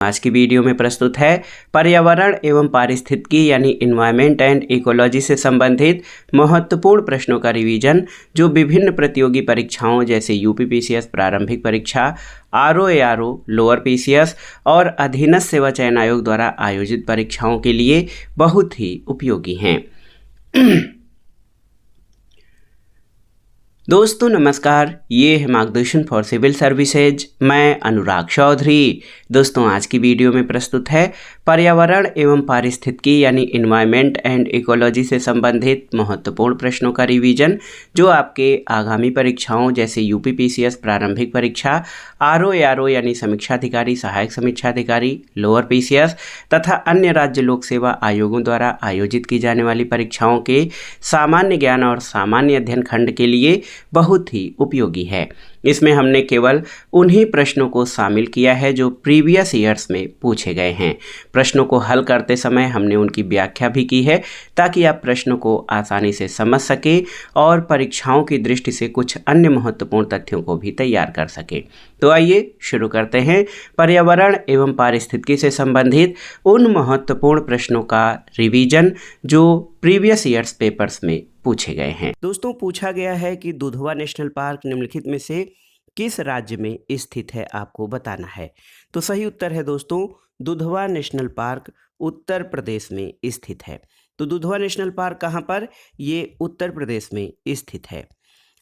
आज की वीडियो में प्रस्तुत है पर्यावरण एवं पारिस्थितिकी यानी इन्वायरमेंट एंड इकोलॉजी से संबंधित महत्वपूर्ण प्रश्नों का रिवीजन जो विभिन्न प्रतियोगी परीक्षाओं जैसे यूपीपीसीएस प्रारंभिक परीक्षा, आरओएआरओ लोअर पीसीएस और अधीनस्थ सेवा चयन आयोग द्वारा आयोजित परीक्षाओं के लिए बहुत ही उपयोगी हैं। दोस्तों नमस्कार, ये है मार्गदर्शन फॉर सिविल सर्विसेज। मैं अनुराग चौधरी। दोस्तों आज की वीडियो में प्रस्तुत है पर्यावरण एवं पारिस्थितिकी यानी इन्वायरमेंट एंड इकोलॉजी से संबंधित महत्वपूर्ण प्रश्नों का रिवीजन जो आपके आगामी परीक्षाओं जैसे यूपीपीसीएस प्रारंभिक परीक्षा, आरओएआरओ यानी समीक्षा अधिकारी, सहायक समीक्षा अधिकारी, लोअर पीसीएस तथा अन्य राज्य लोक सेवा आयोगों द्वारा आयोजित की जाने वाली परीक्षाओं के सामान्य ज्ञान और सामान्य अध्ययन खंड के लिए बहुत ही उपयोगी है। इसमें हमने केवल उन्हीं प्रश्नों को शामिल किया है जो प्रीवियस ईयर्स में पूछे गए हैं। प्रश्नों को हल करते समय हमने उनकी व्याख्या भी की है ताकि आप प्रश्नों को आसानी से समझ सकें और परीक्षाओं की दृष्टि से कुछ अन्य महत्वपूर्ण तथ्यों को भी तैयार कर सकें। तो आइए शुरू करते हैं पर्यावरण एवं पारिस्थितिकी से संबंधित उन महत्वपूर्ण प्रश्नों का रिवीजन जो प्रीवियस ईयर्स पेपर्स में पूछे गए हैं। दोस्तों पूछा गया है कि दुधवा नेशनल पार्क निम्नलिखित में से किस राज्य में स्थित है, आपको बताना है। तो सही उत्तर है दोस्तों, दुधवा नेशनल पार्क उत्तर प्रदेश में स्थित है। तो दुधवा नेशनल पार्क कहाँ पर, ये उत्तर प्रदेश में स्थित है।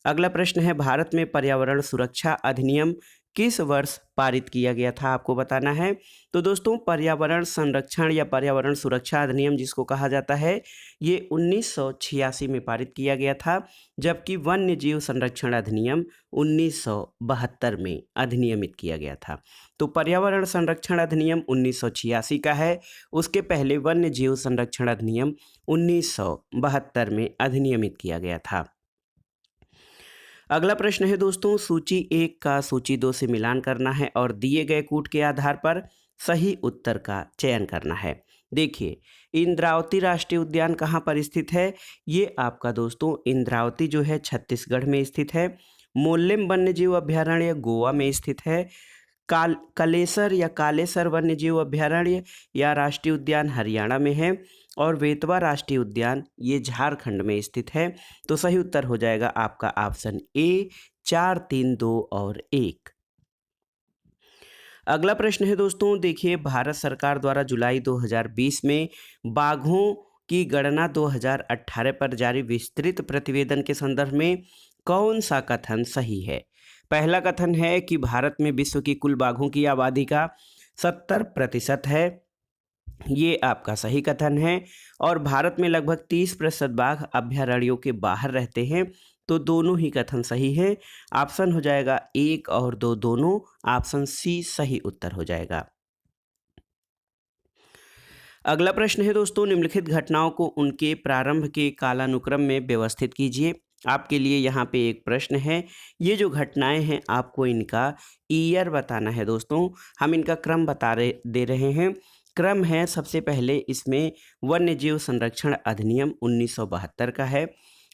अगला प्रश्न है भारत में पर्यावरण सुरक्षा अधिनियम किस वर्ष पारित किया गया था, आपको बताना है। तो दोस्तों पर्यावरण संरक्षण या पर्यावरण सुरक्षा अधिनियम जिसको कहा जाता है ये 1986 में पारित किया गया था, जबकि वन्य जीव संरक्षण अधिनियम 1972 में अधिनियमित किया गया था। तो पर्यावरण संरक्षण अधिनियम 1986 का है, उसके पहले वन्य जीव संरक्षण अधिनियम 1972 में अधिनियमित किया गया था। अगला प्रश्न है दोस्तों, सूची 1 का सूची 2 से मिलान करना है और दिए गए कूट के आधार पर सही उत्तर का चयन करना है। देखिए इंद्रावती राष्ट्रीय उद्यान कहाँ पर स्थित है, ये आपका दोस्तों इंद्रावती जो है छत्तीसगढ़ में स्थित है। मोल्लेम वन्यजीव अभ्यारण्य गोवा में स्थित है। कलेसर या कालेसर वन्यजीव अभ्यारण्य या राष्ट्रीय उद्यान हरियाणा में है और वेतवा राष्ट्रीय उद्यान ये झारखंड में स्थित है। तो सही उत्तर हो जाएगा आपका ऑप्शन ए 4, 3, 2 और 1। अगला प्रश्न है दोस्तों, देखिए भारत सरकार द्वारा जुलाई 2020 में बाघों की गणना 2018 पर जारी विस्तृत प्रतिवेदन के संदर्भ में कौन सा कथन सही है। पहला कथन है कि भारत में विश्व की कुल बाघों की आबादी का 70% है, ये आपका सही कथन है। और भारत में लगभग 30% बाघ अभ्यारण्यों के बाहर रहते हैं, तो दोनों ही कथन सही है। ऑप्शन हो जाएगा 1 और 2 दोनों, ऑप्शन सी सही उत्तर हो जाएगा। अगला प्रश्न है दोस्तों, निम्नलिखित घटनाओं को उनके प्रारंभ के कालानुक्रम में व्यवस्थित कीजिए। आपके लिए यहाँ पे एक प्रश्न है, ये जो घटनाएं हैं आपको इनका ईयर बताना है दोस्तों। हम इनका क्रम दे रहे हैं। क्रम है सबसे पहले इसमें वन्यजीव संरक्षण अधिनियम 1972 का है।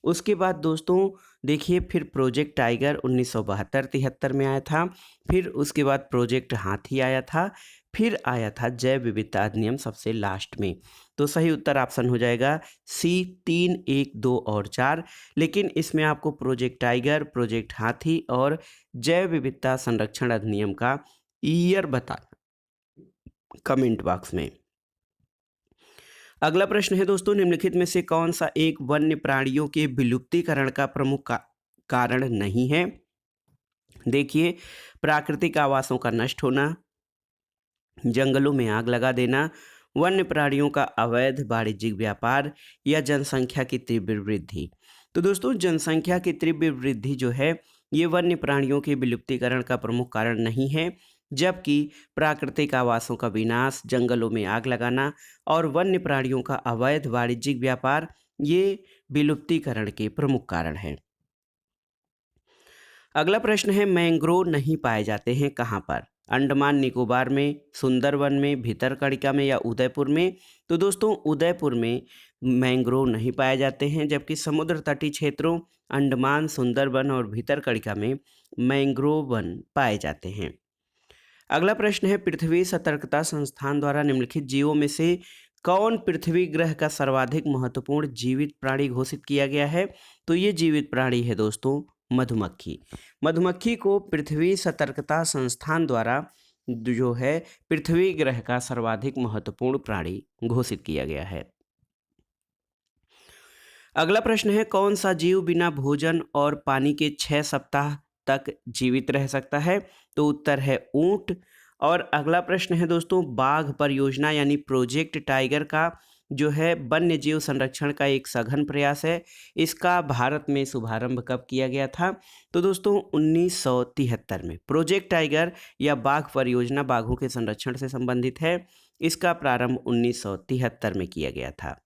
उसके बाद दोस्तों देखिए फिर प्रोजेक्ट टाइगर 1972-73 में आया था। फिर उसके बाद प्रोजेक्ट हाथी आया था। फिर आया था जैव विविधता अधिनियम सबसे लास्ट में। तो सही उत्तर ऑप्शन हो जाएगा सी 3, 1, 2 और 4। लेकिन इसमें आपको प्रोजेक्ट टाइगर, प्रोजेक्ट हाथी और जैव विविधता संरक्षण अधिनियम का ईयर बताना कमेंट बॉक्स में। अगला प्रश्न है दोस्तों, निम्नलिखित में से कौन सा एक वन्य प्राणियों के विलुप्तीकरण का प्रमुख कारण नहीं है। देखिए प्राकृतिक आवासों का नष्ट होना, जंगलों में आग लगा देना, वन्य प्राणियों का अवैध वाणिज्यिक व्यापार या जनसंख्या की तीव्र वृद्धि। तो दोस्तों जनसंख्या की तीव्र वृद्धि जो है ये वन्य प्राणियों के विलुप्तीकरण का प्रमुख कारण नहीं है, जबकि प्राकृतिक आवासों का विनाश, जंगलों में आग लगाना और वन्य प्राणियों का अवैध वाणिज्यिक व्यापार ये विलुप्तीकरण के प्रमुख कारण हैं। अगला प्रश्न है, मैंग्रोव नहीं पाए जाते हैं कहाँ पर। अंडमान निकोबार में, सुंदरवन में, भितरकणिका में या उदयपुर में। तो दोस्तों उदयपुर में मैंग्रोव नहीं पाए जाते हैं, जबकि समुद्र तटीय क्षेत्रों अंडमान, सुंदरवन और भितरकणिका में मैंग्रोव वन पाए जाते हैं। अगला प्रश्न है, पृथ्वी सतर्कता संस्थान द्वारा निम्नलिखित जीवों में से कौन पृथ्वी ग्रह का सर्वाधिक महत्वपूर्ण जीवित प्राणी घोषित किया गया है? तो ये जीवित प्राणी है दोस्तों मधुमक्खी। मधुमक्खी को पृथ्वी सतर्कता संस्थान द्वारा जो है पृथ्वी ग्रह का सर्वाधिक महत्वपूर्ण प्राणी घोषित किया गया है। अगला प्रश्न है, कौन सा जीव बिना भोजन और पानी के 6 सप्ताह तक जीवित रह सकता है? तो उत्तर है ऊंट। और अगला प्रश्न है दोस्तों, बाघ परियोजना यानी प्रोजेक्ट टाइगर का जो है वन्य जीव संरक्षण का एक सघन प्रयास है, इसका भारत में शुभारंभ कब किया गया था? तो दोस्तों 1973 में। प्रोजेक्ट टाइगर या बाघ परियोजना बाघों के संरक्षण से संबंधित है, इसका प्रारंभ 1973 में किया गया था।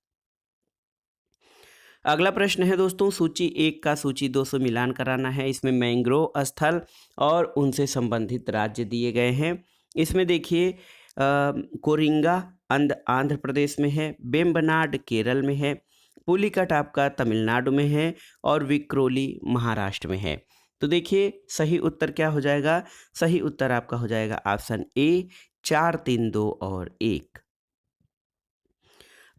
अगला प्रश्न है दोस्तों, सूची 1 का सूची 2 से मिलान कराना है। इसमें मैंग्रोव स्थल और उनसे संबंधित राज्य दिए गए हैं। इसमें देखिए कोरिंगा आंध्र प्रदेश में है, बेम्बनाड केरल में है, पुलिकट आपका तमिलनाडु में है और विक्रोली महाराष्ट्र में है। तो देखिए सही उत्तर क्या हो जाएगा? सही उत्तर आपका हो जाएगा ऑप्शन ए 4, 3, 2 और 1।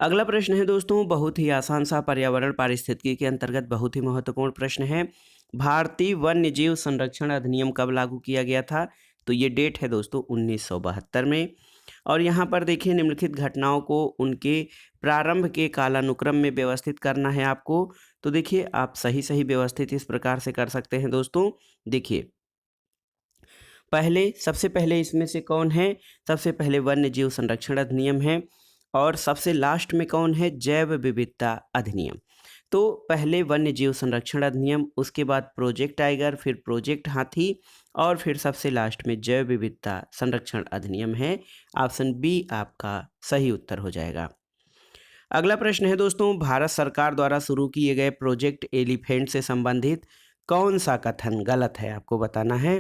अगला प्रश्न है दोस्तों, बहुत ही आसान सा पर्यावरण पारिस्थितिकी के अंतर्गत बहुत ही महत्वपूर्ण प्रश्न है। भारतीय वन्य जीव संरक्षण अधिनियम कब लागू किया गया था? तो ये डेट है दोस्तों 1972 में। और यहाँ पर देखिए निम्नलिखित घटनाओं को उनके प्रारंभ के कालानुक्रम में व्यवस्थित करना है आपको। तो देखिए आप सही व्यवस्थित इस प्रकार से कर सकते हैं दोस्तों। देखिए सबसे पहले इसमें से कौन है? सबसे पहले वन्य जीव संरक्षण अधिनियम है और सबसे लास्ट में कौन है? जैव विविधता अधिनियम। तो पहले वन्य जीव संरक्षण अधिनियम, उसके बाद प्रोजेक्ट टाइगर, फिर प्रोजेक्ट हाथी और फिर सबसे लास्ट में जैव विविधता संरक्षण अधिनियम है। ऑप्शन बी आपका सही उत्तर हो जाएगा। अगला प्रश्न है दोस्तों, भारत सरकार द्वारा शुरू किए गए प्रोजेक्ट एलिफेंट से संबंधित कौन सा कथन गलत है? आपको बताना है।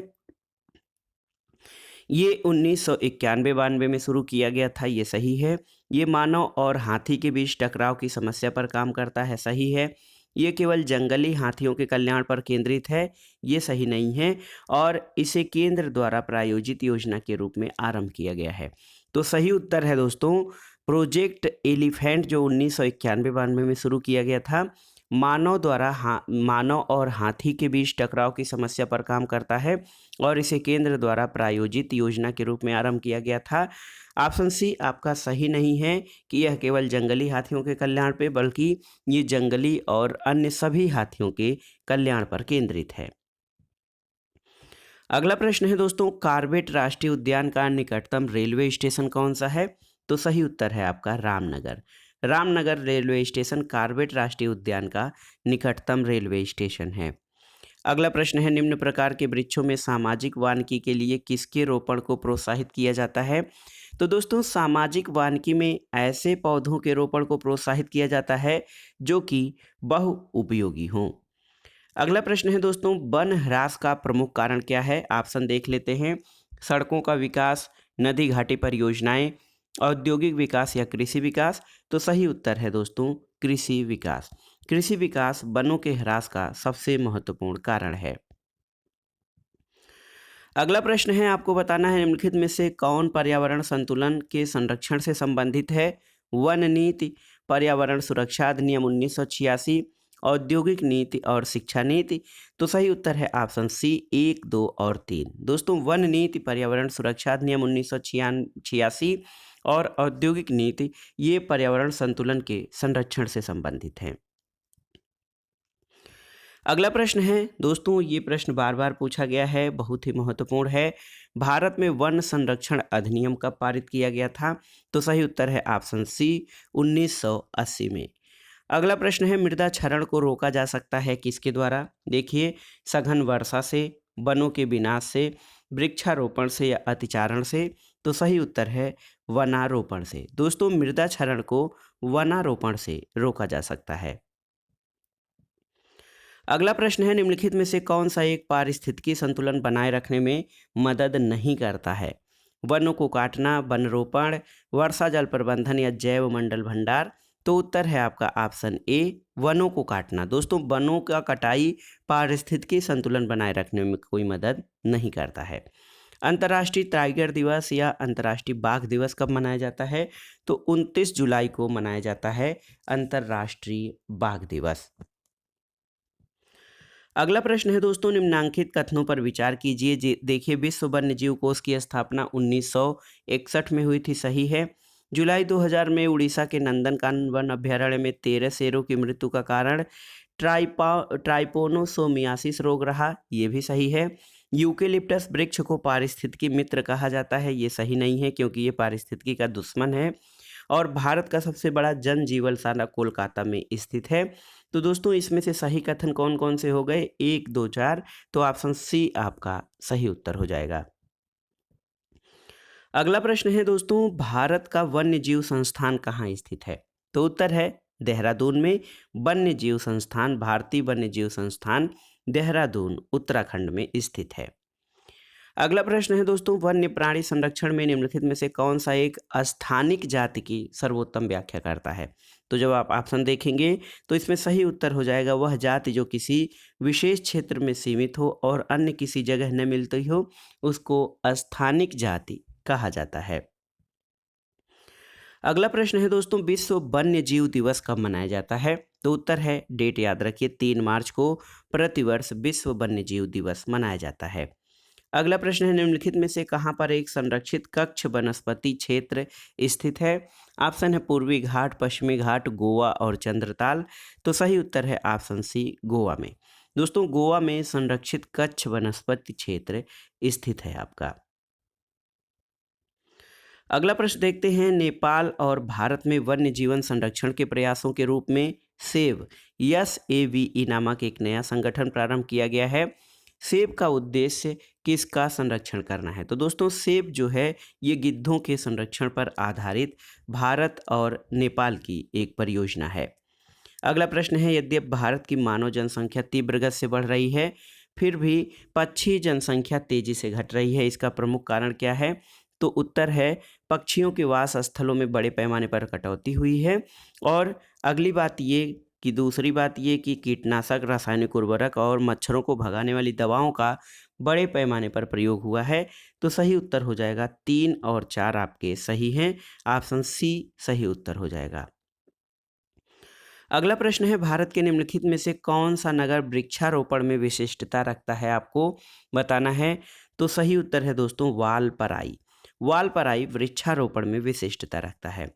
ये 1991-92 में शुरू किया गया था, ये सही है। ये मानव और हाथी के बीच टकराव की समस्या पर काम करता है, सही है। ये केवल जंगली हाथियों के कल्याण पर केंद्रित है, ये सही नहीं है। और इसे केंद्र द्वारा प्रायोजित योजना के रूप में आरंभ किया गया है। तो सही उत्तर है दोस्तों प्रोजेक्ट एलिफेंट, जो 1991-92 में शुरू किया गया था, मानव और हाथी के बीच टकराव की समस्या पर काम करता है और इसे केंद्र द्वारा प्रायोजित योजना के रूप में आरंभ किया गया था। ऑप्शन सी आपका सही नहीं है कि यह केवल जंगली हाथियों के कल्याण पे, बल्कि ये जंगली और अन्य सभी हाथियों के कल्याण पर केंद्रित है। अगला प्रश्न है दोस्तों, कॉर्बेट राष्ट्रीय उद्यान का निकटतम रेलवे स्टेशन कौन सा है? तो सही उत्तर है आपका Ramnagar. Ramnagar railway station Corbett राष्ट्रीय उद्यान का निकटतम रेलवे स्टेशन है। अगला प्रश्न है, निम्न प्रकार के वृक्षों में सामाजिक वानिकी के लिए किसके रोपण को प्रोत्साहित किया जाता है? तो दोस्तों सामाजिक वानिकी में ऐसे पौधों के रोपण को प्रोत्साहित किया जाता है जो कि बहुउपयोगी हों। अगला प्रश्न है दोस्तों, वन ह्रास का प्रमुख कारण क्या है? ऑप्शन देख लेते हैं। सड़कों का विकास, नदी घाटी परियोजनाएं, औद्योगिक विकास या कृषि विकास। तो सही उत्तर है दोस्तों कृषि विकास। कृषि विकास वनों के ह्रास का सबसे महत्वपूर्ण कारण है। अगला प्रश्न है, आपको बताना है निम्नलिखित में से कौन पर्यावरण संतुलन के संरक्षण से संबंधित है? वन नीति, पर्यावरण सुरक्षा अधिनियम 1986, औद्योगिक नीति और शिक्षा नीति। तो सही उत्तर है ऑप्शन सी 1, 2 और 3। दोस्तों वन नीति, पर्यावरण सुरक्षा अधिनियम 1986 और औद्योगिक नीति ये पर्यावरण संतुलन के संरक्षण से संबंधित हैं। अगला प्रश्न है दोस्तों, ये प्रश्न बार बार पूछा गया है, बहुत ही महत्वपूर्ण है। भारत में वन संरक्षण अधिनियम कब पारित किया गया था? तो सही उत्तर है ऑप्शन सी 1980 में। अगला प्रश्न है, मृदा क्षरण को रोका जा सकता है किसके द्वारा? देखिए सघन वर्षा से, वनों के विनाश से, वृक्षारोपण से या अतिचारण से। तो सही उत्तर है वनारोपण से। दोस्तों मृदा क्षरण को वनारोपण से रोका जा सकता है। अगला प्रश्न है, निम्नलिखित में से कौन सा एक पारिस्थितिकी संतुलन बनाए रखने में मदद नहीं करता है? वनों को काटना, वनरोपण, वर्षा जल प्रबंधन या जैव मंडल भंडार। तो उत्तर है आपका ऑप्शन ए वनों को काटना। दोस्तों वनों का कटाई पारिस्थितिकी संतुलन बनाए रखने में कोई मदद नहीं करता है। अंतर्राष्ट्रीय टाइगर दिवस या अंतर्राष्ट्रीय बाघ दिवस कब मनाया जाता है? तो 29 जुलाई को मनाया जाता है अंतर्राष्ट्रीय बाघ दिवस। अगला प्रश्न है दोस्तों, निम्नांकित कथनों पर विचार कीजिए। देखिए, विश्व वन्य जीव कोष की स्थापना 1961 में हुई थी, सही है। जुलाई 2000 में उड़ीसा के नंदनकानन वन अभ्यारण्य में 13 शेरों की मृत्यु का कारण ट्राइपोनोसोमियासिस रोग रहा, ये भी सही है। यूकेलिप्टस वृक्ष को पारिस्थितिकी मित्र कहा जाता है, ये सही नहीं है क्योंकि ये पारिस्थितिकी का दुश्मन है। और भारत का सबसे बड़ा जनजीवनशाला कोलकाता में स्थित है। तो दोस्तों इसमें से सही कथन कौन कौन से हो गए? 1, 2, 4। तो ऑप्शन सी आपका सही उत्तर हो जाएगा। अगला प्रश्न है दोस्तों, भारत का वन्य जीव संस्थान कहाँ स्थित है? तो उत्तर है देहरादून में। वन्य जीव संस्थान, भारतीय वन्य जीव संस्थान देहरादून उत्तराखंड में स्थित है। अगला प्रश्न है दोस्तों, वन्य प्राणी संरक्षण में निम्नलिखित में से कौन सा एक स्थानिक जाति की सर्वोत्तम व्याख्या करता है? तो जब आप ऑप्शन देखेंगे तो इसमें सही उत्तर हो जाएगा वह जाति जो किसी विशेष क्षेत्र में सीमित हो और अन्य किसी जगह न मिलती हो, उसको स्थानिक जाति कहा जाता है। अगला प्रश्न है दोस्तों, विश्व वन्य जीव दिवस कब मनाया जाता है? तो उत्तर है, डेट याद रखिए, 3 मार्च को प्रतिवर्ष विश्व वन्य जीव दिवस मनाया जाता है। अगला प्रश्न है, निम्नलिखित में से कहाँ पर एक संरक्षित कक्ष वनस्पति क्षेत्र स्थित है? ऑप्शन है पूर्वी घाट, पश्चिमी घाट, गोवा और चंद्रताल। तो सही उत्तर है ऑप्शन सी, गोवा में। दोस्तों गोवा में संरक्षित कच्छ वनस्पति क्षेत्र स्थित है आपका। अगला प्रश्न देखते हैं, नेपाल और भारत में वन्य जीवन संरक्षण के प्रयासों के रूप में सेव SAVE नामक एक नया संगठन प्रारंभ किया गया है। सेब का उद्देश्य किसका संरक्षण करना है? तो दोस्तों सेब जो है ये गिद्धों के संरक्षण पर आधारित भारत और नेपाल की एक परियोजना है। अगला प्रश्न है, यद्यपि भारत की मानव जनसंख्या तीव्र गति से बढ़ रही है, फिर भी पक्षी जनसंख्या तेजी से घट रही है, इसका प्रमुख कारण क्या है? तो उत्तर है पक्षियों के वास स्थलों में बड़े पैमाने पर कटौती हुई है। और अगली बात ये कि दूसरी बात ये कि कीटनाशक, रासायनिक उर्वरक और मच्छरों को भगाने वाली दवाओं का बड़े पैमाने पर प्रयोग हुआ है। तो सही उत्तर हो जाएगा 3 और 4 आपके सही हैं, ऑप्शन सी सही उत्तर हो जाएगा। अगला प्रश्न है, भारत के निम्नलिखित में से कौन सा नगर वृक्षारोपण में विशिष्टता रखता है, आपको बताना है। तो सही उत्तर है दोस्तों वालपराई। वालपराई वृक्षारोपण में विशिष्टता रखता है।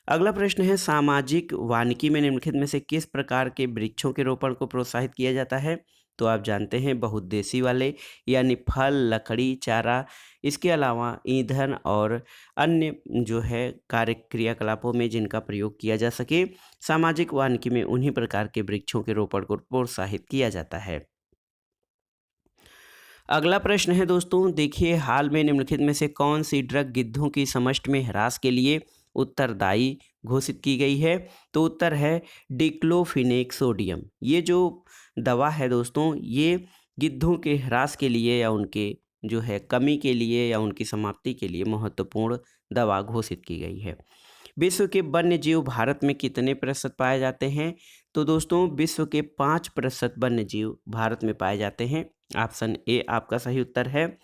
अगला प्रश्न है, सामाजिक वानिकी में निम्नलिखित में से किस प्रकार के वृक्षों के रोपण को प्रोत्साहित किया जाता है? तो आप जानते हैं बहुउद्देशीय वाले, यानी फल, लकड़ी, चारा, इसके अलावा ईंधन और अन्य जो है कार्य क्रियाकलापों में जिनका प्रयोग किया जा सके, सामाजिक वानिकी में उन्हीं प्रकार के वृक्षों के रोपण को प्रोत्साहित किया जाता है। अगला प्रश्न है दोस्तों, देखिए हाल में निम्नलिखित में से कौन सी ड्रग गिद्धों की समष्टि में ह्रास के लिए उत्तरदायी घोषित की गई है? तो उत्तर है डिक्लोफिनेक सोडियम। ये जो दवा है दोस्तों ये गिद्धों के ह्रास के लिए या उनके जो है कमी के लिए या उनकी समाप्ति के लिए महत्वपूर्ण दवा घोषित की गई है। विश्व के वन्य जीव भारत में कितने प्रतिशत पाए जाते हैं? तो दोस्तों विश्व के 5% वन्य जीव भारत में पाए जाते हैं, ऑप्शन ए आपका सही उत्तर है।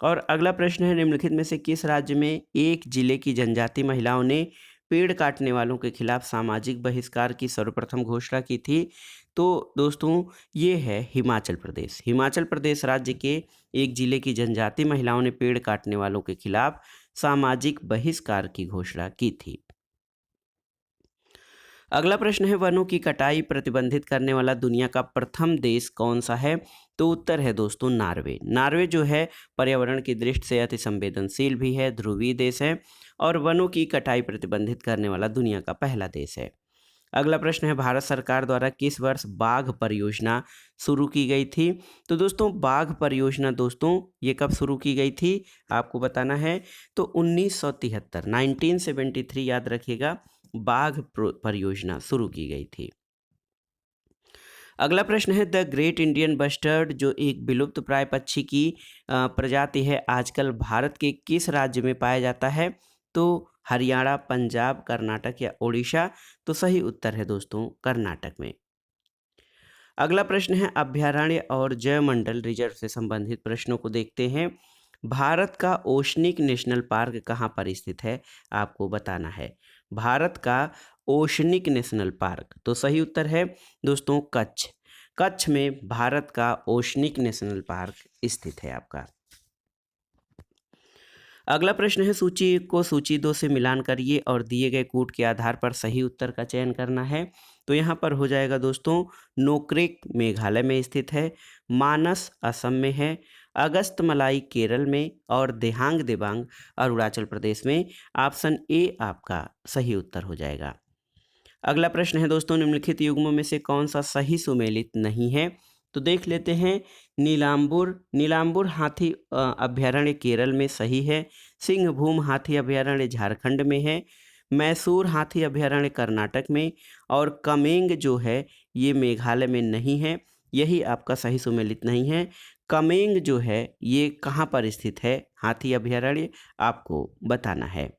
और अगला प्रश्न है, निम्नलिखित में से किस राज्य में एक जिले की जनजाति महिलाओं ने पेड़ काटने वालों के खिलाफ सामाजिक बहिष्कार की सर्वप्रथम घोषणा की थी? तो दोस्तों ये है हिमाचल प्रदेश। हिमाचल प्रदेश राज्य के एक जिले की जनजाति महिलाओं ने पेड़ काटने वालों के खिलाफ सामाजिक बहिष्कार की घोषणा की थी। अगला प्रश्न है, वनों की कटाई प्रतिबंधित करने वाला दुनिया का प्रथम देश कौन सा है? तो उत्तर है दोस्तों नॉर्वे। नॉर्वे जो है पर्यावरण की दृष्टि से अति संवेदनशील भी है, ध्रुवीय देश है और वनों की कटाई प्रतिबंधित करने वाला दुनिया का पहला देश है। अगला प्रश्न है, भारत सरकार द्वारा किस वर्ष बाघ परियोजना शुरू की गई थी? तो दोस्तों बाघ परियोजना दोस्तों ये कब शुरू की गई थी आपको बताना है। तो 1973 1973 याद रखिएगा, बाघ परियोजना शुरू की गई थी। अगला प्रश्न है, द ग्रेट इंडियन बस्टर्ड जो एक विलुप्त प्राय पक्षी की प्रजाति है, आजकल भारत के किस राज्य में पाया जाता है? तो हरियाणा, पंजाब, कर्नाटक या उड़ीसा। तो सही उत्तर है दोस्तों कर्नाटक में। अगला प्रश्न है, अभ्यारण्य और जैवमंडल रिजर्व से संबंधित प्रश्नों को देखते हैं। भारत का ओशनिक नेशनल पार्क कहाँ पर स्थित है, आपको बताना है। भारत का ओशनिक नेशनल पार्क, तो सही उत्तर है दोस्तों कच्छ। कच्छ में भारत का ओशनिक नेशनल पार्क स्थित है आपका। अगला प्रश्न है, सूची 1 को सूची 2 से मिलान करिए और दिए गए कूट के आधार पर सही उत्तर का चयन करना है। तो यहाँ पर हो जाएगा दोस्तों, नोक्रेक मेघालय में स्थित है, मानस असम में है, अगस्तमलाई केरल में और देहांग देबांग अरुणाचल प्रदेश में। ऑप्शन ए आपका सही उत्तर हो जाएगा। अगला प्रश्न है दोस्तों, निम्नलिखित युग्मों में से कौन सा सही सुमेलित नहीं है, तो देख लेते हैं। नीलांबुर हाथी अभ्यारण्य केरल में सही है। सिंहभूम हाथी अभ्यारण्य झारखंड में है। मैसूर हाथी अभ्यारण्य कर्नाटक में, और कमेंग जो है ये मेघालय में नहीं है, यही आपका सही सुमेलित नहीं है। कमेंग जो है ये कहाँ पर स्थित है हाथी अभ्यारण्य, आपको बताना है।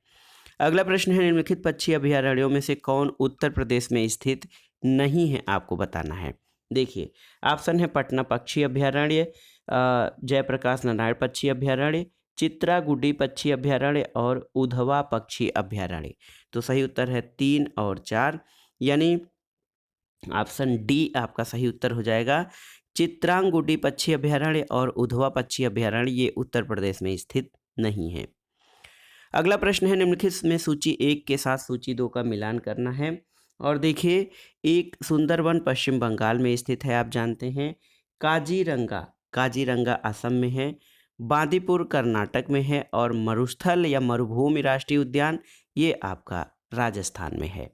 अगला प्रश्न है, निम्नलिखित पक्षी अभ्यारण्यों में से कौन उत्तर प्रदेश में स्थित नहीं है, आपको बताना है। देखिए, ऑप्शन है पटना पक्षी अभ्यारण्य, जयप्रकाश नारायण पक्षी अभ्यारण्य, चित्रागुडी पक्षी अभ्यारण्य और उधवा पक्षी अभ्यारण्य। तो सही उत्तर है 3 और 4, यानी ऑप्शन डी आपका सही उत्तर हो जाएगा। चित्रांगुडी पक्षी अभ्यारण्य और उधवा पक्षी अभ्यारण्य ये उत्तर प्रदेश में स्थित नहीं है। अगला प्रश्न है, निम्नलिखित में सूची 1 के साथ सूची 2 का मिलान करना है। और देखिए, एक सुंदरवन पश्चिम बंगाल में स्थित है, आप जानते हैं। काजीरंगा असम में है, बांदीपुर कर्नाटक में है, और मरुस्थल या मरुभूमि राष्ट्रीय उद्यान ये आपका राजस्थान में है।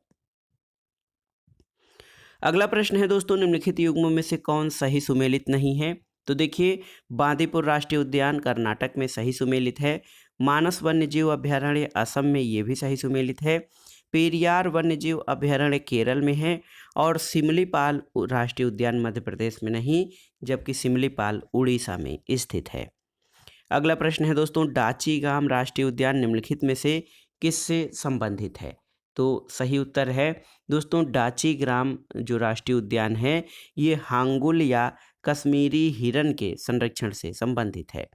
अगला प्रश्न है दोस्तों, निम्नलिखित युग्मों में से कौन सही सुमेलित नहीं है, तो देखिए, बांदीपुर राष्ट्रीय उद्यान कर्नाटक में सही सुमेलित है। मानस वन्यजीव अभ्यारण्य असम में ये भी सही सुमेलित है। पेरियार वन्यजीव अभ्यारण्य केरल में है, और सिमलीपाल राष्ट्रीय उद्यान मध्य प्रदेश में नहीं, जबकि सिमलीपाल उड़ीसा में स्थित है। अगला प्रश्न है दोस्तों, डाचीगाम राष्ट्रीय उद्यान निम्नलिखित में से किससे संबंधित है, तो सही उत्तर है दोस्तों, डाचीग्राम जो राष्ट्रीय उद्यान है ये हांगुल या कश्मीरी हिरन के संरक्षण से संबंधित है।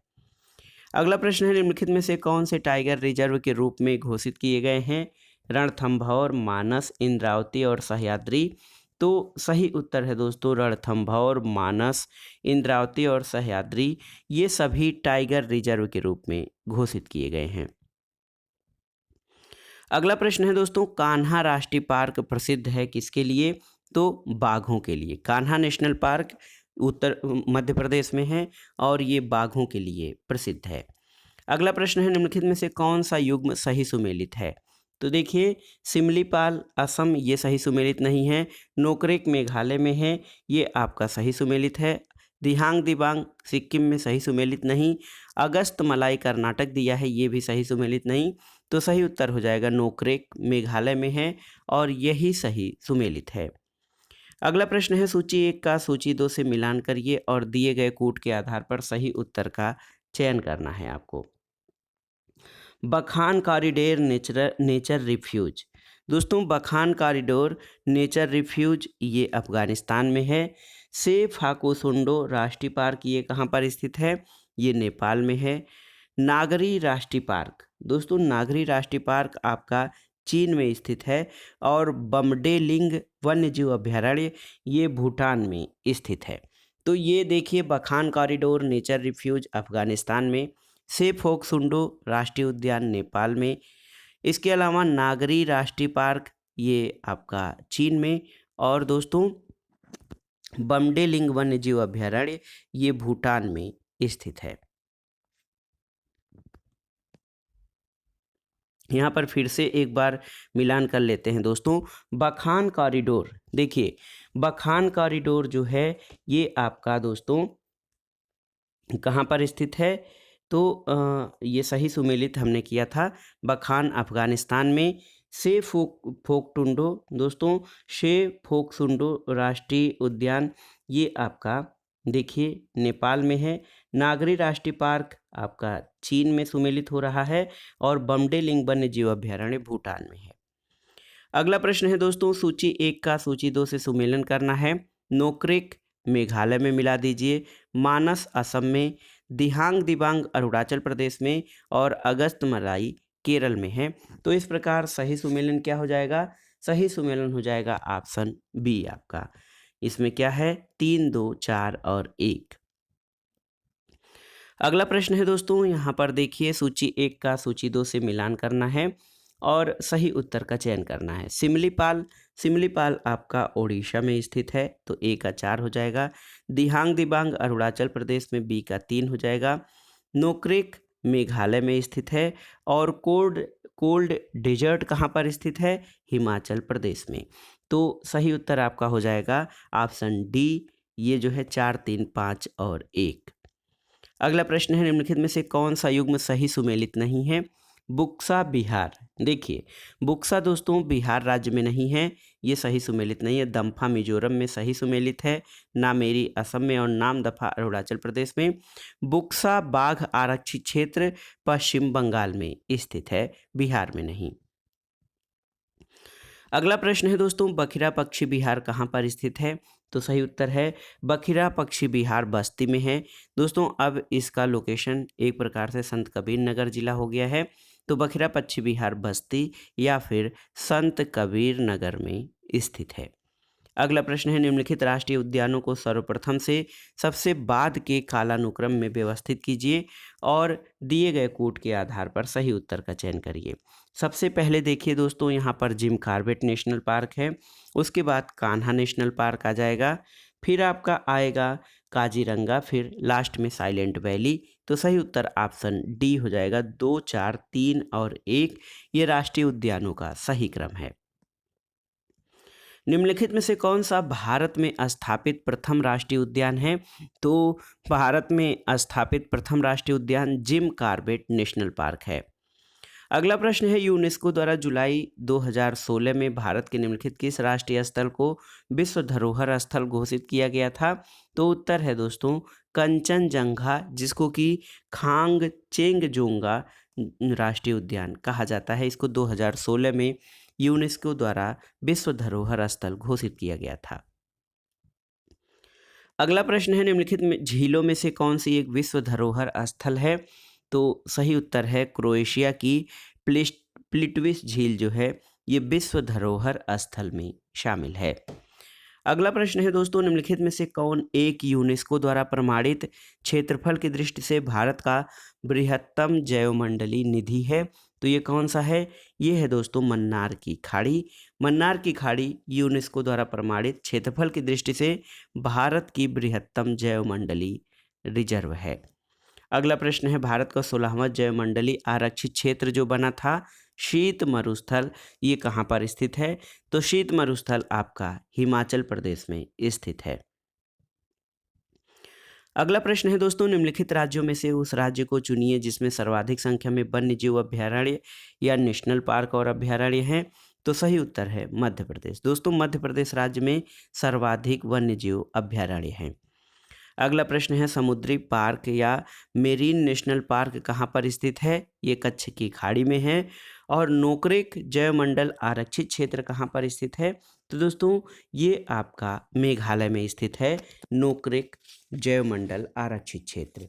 अगला प्रश्न है, निम्नलिखित में से कौन से टाइगर रिजर्व के रूप में घोषित किए गए हैं, रणथंभौर, मानस, इंद्रावती और सह्याद्री। तो सही उत्तर है दोस्तों, रणथंभौर, मानस, इंद्रावती और सह्याद्री ये सभी टाइगर रिजर्व के रूप में घोषित किए गए हैं। अगला प्रश्न है दोस्तों, कान्हा राष्ट्रीय पार्क प्रसिद्ध है किसके लिए, तो बाघों के लिए। कान्हा नेशनल पार्क उत्तर मध्य प्रदेश में है और ये बाघों के लिए प्रसिद्ध है। अगला प्रश्न है, निम्नलिखित में से कौन सा युग्म सही सुमेलित है, तो देखिए, सिमलीपाल असम ये सही सुमेलित नहीं है। नोकरेक मेघालय में है, ये आपका सही सुमेलित है। दिहांग दिबांग सिक्किम में सही सुमेलित नहीं। अगस्त मलाई कर्नाटक दिया है, ये भी सही सुमेलित नहीं। तो सही उत्तर हो जाएगा नोकरेक मेघालय में है और यही सही सुमेलित है। अगला प्रश्न है, सूची 1 का सूची 2 से मिलान करिए और दिए गए कूट के आधार पर सही उत्तर का चयन करना है आपको। बखान कॉरिडोर नेचर रिफ्यूज, दोस्तों बखान कॉरिडोर नेचर रिफ्यूज ये अफगानिस्तान में है। सेफ हाकोसुंडो राष्ट्रीय पार्क ये कहाँ पर स्थित है, ये नेपाल में है। नागरी राष्ट्रीय पार्क, दोस्तों नागरी राष्ट्रीय पार्क आपका चीन में स्थित है। और बमडेलिंग वन्यजीव अभ्यारण्य ये भूटान में स्थित है। तो ये देखिए, बखान कॉरिडोर नेचर रिफ्यूज अफगानिस्तान में, सेफोकसुंडो राष्ट्रीय उद्यान नेपाल में, इसके अलावा नागरी राष्ट्रीय पार्क ये आपका चीन में, और दोस्तों बमडेलिंग वन्यजीव अभ्यारण्य ये भूटान में स्थित है। यहाँ पर फिर से एक बार मिलान कर लेते हैं दोस्तों। बखान कॉरिडोर, देखिए बखान कॉरिडोर जो है ये आपका दोस्तों कहाँ पर स्थित है, तो ये सही सुमेलित हमने किया था। बखान अफगानिस्तान में। शे फोकटुंडो दोस्तों, शे फोकसुंडो राष्ट्रीय उद्यान ये आपका देखिए नेपाल में है। नागरी राष्ट्रीय पार्क आपका चीन में सुमेलित हो रहा है और बमडेलिंग वन्यजीव अभ्यारण्य भूटान में है। अगला प्रश्न है दोस्तों, सूची 1 का सूची 2 से सुमेलन करना है। नोकरेक मेघालय में मिला दीजिए, मानस असम में, दिहांग दिबांग अरुणाचल प्रदेश में और अगस्तमलाई केरल में है। तो इस प्रकार सही सुमेलन क्या हो जाएगा? सही सुमेलन हो जाएगा ऑप्शन बी आपका। इसमें क्या है? 3, 2, 4 और 1। अगला प्रश्न है दोस्तों, यहाँ पर देखिए सूची 1 का सूची 2 से मिलान करना है और सही उत्तर का चयन करना है। सिमलीपाल, सिमलीपाल आपका ओडिशा में स्थित है, तो ए का 4 हो जाएगा। दिहांग दिबांग अरुणाचल प्रदेश में, बी का 3 हो जाएगा। नोक्रेक मेघालय में स्थित है और कोल्ड कोल्ड डेजर्ट कहाँ पर स्थित है? हिमाचल प्रदेश में। तो सही उत्तर आपका हो जाएगा ऑप्शन डी, ये जो है 4, 3, 5 और 1। अगला प्रश्न है, निम्नलिखित में से कौन सा युग्म सही सुमेलित नहीं है? बुक्सा बिहार। देखिए बुक्सा दोस्तों बिहार राज्य में नहीं है, ये सही सुमेलित नहीं है। दम्फा मिजोरम में सही सुमेलित है, नामेरी असम में और नामदफा अरुणाचल प्रदेश में। बुक्सा बाघ आरक्षित क्षेत्र पश्चिम बंगाल में स्थित है, बिहार में नहीं। अगला प्रश्न है दोस्तों, बखिरा पक्षी बिहार कहाँ पर स्थित है? तो सही उत्तर है बखिरा पक्षी बिहार बस्ती में है। दोस्तों अब इसका लोकेशन एक प्रकार से संत कबीर नगर जिला हो गया है, तो बखिरा पक्षी बिहार बस्ती या फिर संत कबीर नगर में स्थित है। अगला प्रश्न है, निम्नलिखित राष्ट्रीय उद्यानों को सर्वप्रथम से सबसे बाद के कालानुक्रम में व्यवस्थित कीजिए और दिए गए कोड के आधार पर सही उत्तर का चयन करिए। सबसे पहले देखिए दोस्तों, यहाँ पर जिम कॉर्बेट नेशनल पार्क है, उसके बाद कान्हा नेशनल पार्क आ जाएगा, फिर आपका आएगा काजीरंगा, फिर लास्ट में साइलेंट वैली। तो सही उत्तर ऑप्शन डी हो जाएगा। 2, 4, 3 और 1 ये राष्ट्रीय उद्यानों का सही क्रम है। निम्नलिखित में से कौन सा भारत में स्थापित प्रथम राष्ट्रीय उद्यान है? तो भारत में स्थापित प्रथम राष्ट्रीय उद्यान जिम कॉर्बेट नेशनल पार्क है। अगला प्रश्न है, यूनेस्को द्वारा जुलाई 2016 में भारत के निम्नलिखित किस राष्ट्रीय स्थल को विश्व धरोहर स्थल घोषित किया गया था? तो उत्तर है दोस्तों कंचनजंगा, जिसको कि खांग चेंगजोंगा राष्ट्रीय उद्यान कहा जाता है। इसको 2016 में यूनेस्को द्वारा विश्व धरोहर स्थल घोषित किया गया था। अगला प्रश्न है, निम्नलिखित में झीलों में से कौन सी एक विश्व धरोहर स्थल है? तो सही उत्तर है क्रोएशिया की प्लिट्विस झील जो है ये विश्व धरोहर स्थल में शामिल है। अगला प्रश्न है दोस्तों, निम्नलिखित में से कौन एक यूनेस्को द्वारा प्रमाणित क्षेत्रफल की दृष्टि से भारत का बृहत्तम जैवमंडलीय निधि है? तो ये कौन सा है? ये है दोस्तों मन्नार की खाड़ी। मन्नार की खाड़ी यूनेस्को द्वारा प्रमाणित क्षेत्रफल की दृष्टि से भारत की बृहत्तम जैवमंडलीय रिजर्व है। अगला प्रश्न है, भारत का 16वां जैवमंडलीय आरक्षित क्षेत्र जो बना था शीत मरुस्थल, ये कहाँ पर स्थित है? तो शीत मरुस्थल आपका हिमाचल प्रदेश में स्थित है। अगला प्रश्न है दोस्तों, निम्नलिखित राज्यों में से उस राज्य को चुनिए जिसमें सर्वाधिक संख्या में वन्य जीव अभ्यारण्य या नेशनल पार्क और अभ्यारण्य हैं। तो सही उत्तर है मध्य प्रदेश। दोस्तों मध्य प्रदेश राज्य में सर्वाधिक वन्य जीव अभ्यारण्य हैं। अगला प्रश्न है, समुद्री पार्क या मेरीन नेशनल पार्क कहाँ पर स्थित है? ये कच्छ की खाड़ी में है। और नोकरेक जैवमंडल आरक्षित क्षेत्र कहाँ पर स्थित है? तो दोस्तों ये आपका मेघालय में स्थित है, नोकरेक जैवमंडल आरक्षित क्षेत्र।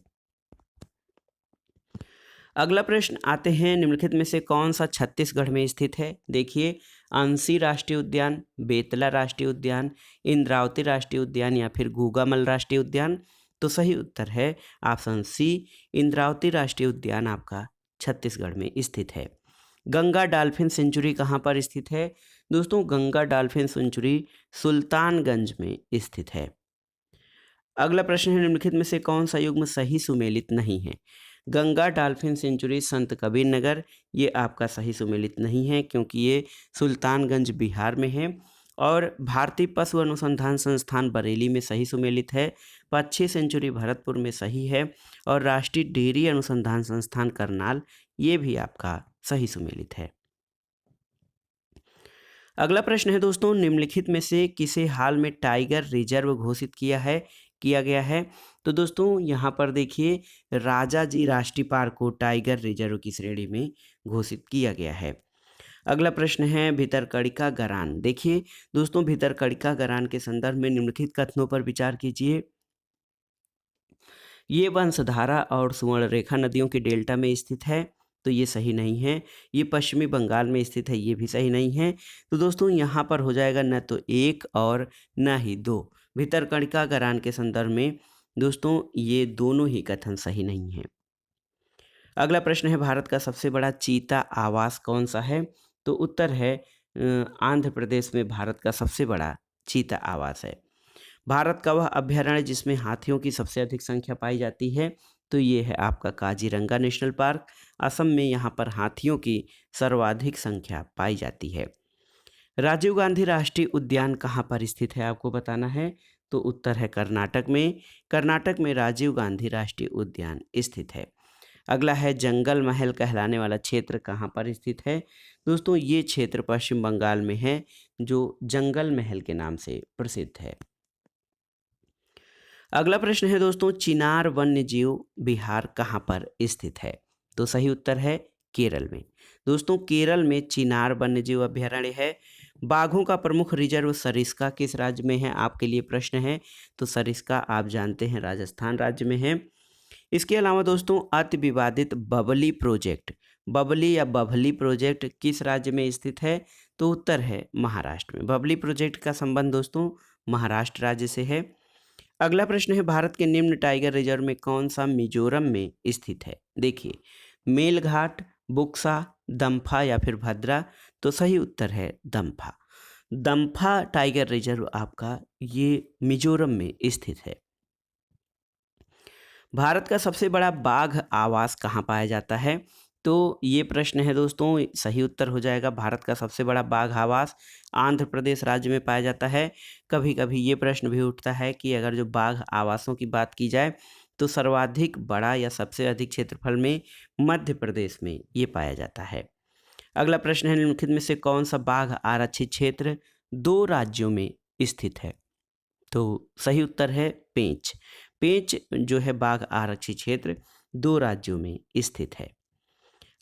अगला प्रश्न आते हैं, निम्नलिखित में से कौन सा छत्तीसगढ़ में स्थित है? देखिए अंसी राष्ट्रीय उद्यान, बेतला राष्ट्रीय उद्यान, इंद्रावती राष्ट्रीय उद्यान या फिर गूगामल राष्ट्रीय उद्यान। तो सही उत्तर है ऑप्शन सी, इंद्रावती राष्ट्रीय उद्यान आपका छत्तीसगढ़ में स्थित है। गंगा डॉल्फिन सेंचुरी कहाँ पर स्थित है? दोस्तों गंगा डॉल्फिन सेंचुरी सुल्तानगंज में स्थित है। अगला प्रश्न है, निम्नलिखित में से कौन सा युग्म सही सुमेलित नहीं है? गंगा डॉल्फिन सेंचुरी संत कबीर नगर, ये आपका सही सुमेलित नहीं है क्योंकि ये सुल्तानगंज बिहार में है। और भारतीय पशु अनुसंधान संस्थान बरेली में सही सुमेलित है। पक्षी सेंचुरी भरतपुर में सही है। और राष्ट्रीय डेयरी अनुसंधान संस्थान करनाल, ये भी आपका सही सुमेलित है। अगला प्रश्न है दोस्तों, निम्नलिखित में से किसे हाल में टाइगर रिजर्व घोषित किया गया है? तो दोस्तों यहाँ पर देखिए राजा जी राष्ट्रीय पार्क को टाइगर रिजर्व की श्रेणी में घोषित किया गया है। अगला प्रश्न है, भितरकनिका गरान। देखिए दोस्तों भितरकनिका गरान के संदर्भ में निम्नलिखित कथनों पर विचार कीजिए। ये वंशधारा और सुवर्णरेखा नदियों के डेल्टा में स्थित है, तो ये सही नहीं है। ये पश्चिमी बंगाल में स्थित है, ये भी सही नहीं है। तो दोस्तों यहाँ पर हो जाएगा न तो 1 और न ही 2। भितरकणिका गरान के संदर्भ में दोस्तों ये दोनों ही कथन सही नहीं है। अगला प्रश्न है, भारत का सबसे बड़ा चीता आवास कौन सा है? तो उत्तर है आंध्र प्रदेश में भारत का सबसे बड़ा चीता आवास है। भारत का वह अभ्यारण्य जिसमें हाथियों की सबसे अधिक संख्या पाई जाती है, तो ये है आपका काजीरंगा नेशनल पार्क। असम में यहाँ पर हाथियों की सर्वाधिक संख्या पाई जाती है। राजीव गांधी राष्ट्रीय उद्यान कहाँ पर स्थित है, आपको बताना है। तो उत्तर है कर्नाटक में। कर्नाटक में राजीव गांधी राष्ट्रीय उद्यान स्थित है। अगला है, जंगल महल कहलाने वाला क्षेत्र कहाँ पर स्थित है? दोस्तों ये क्षेत्र पश्चिम बंगाल में है, जो जंगल महल के नाम से प्रसिद्ध है। अगला प्रश्न है दोस्तों, चिनार वन्य जीव विहार कहाँ पर स्थित है? तो सही उत्तर है केरल में। दोस्तों केरल में चिनार वन्य जीव अभ्यारण्य है। बाघों का प्रमुख रिजर्व सरिस्का किस राज्य में है? आपके लिए प्रश्न है। तो सरिस्का आप जानते हैं राजस्थान राज्य में है। इसके अलावा दोस्तों अति विवादित बबली प्रोजेक्ट, बबली या बभली प्रोजेक्ट किस राज्य में स्थित है? तो उत्तर है महाराष्ट्र में। बबली प्रोजेक्ट का संबंध दोस्तों महाराष्ट्र राज्य से है। अगला प्रश्न है, भारत के निम्न टाइगर रिजर्व में कौन सा मिजोरम में स्थित है? देखिए, मेलघाट, बुक्सा, दम्फा या फिर भद्रा। तो सही उत्तर है दम्फा। दम्फा टाइगर रिजर्व आपका ये मिजोरम में स्थित है। भारत का सबसे बड़ा बाघ आवास कहाँ पाया जाता है? तो ये प्रश्न है दोस्तों, सही उत्तर हो जाएगा भारत का सबसे बड़ा बाघ आवास आंध्र प्रदेश राज्य में पाया जाता है। कभी कभी ये प्रश्न भी उठता है कि अगर जो बाघ आवासों की बात की जाए तो सर्वाधिक बड़ा या सबसे अधिक क्षेत्रफल में मध्य प्रदेश में ये पाया जाता है। अगला प्रश्न है, निम्नलिखित में से कौन सा बाघ आरक्षित क्षेत्र 2 राज्यों में स्थित है? तो सही उत्तर है पेंच। पेंच जो है बाघ आरक्षित क्षेत्र 2 राज्यों में स्थित है।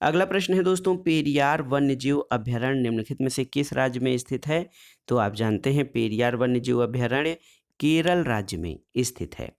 अगला प्रश्न है दोस्तों, पेरियार वन्यजीव अभ्यारण्य निम्नलिखित में से किस राज्य में स्थित है? तो आप जानते हैं पेरियार वन्यजीव अभ्यारण्य केरल राज्य में स्थित है।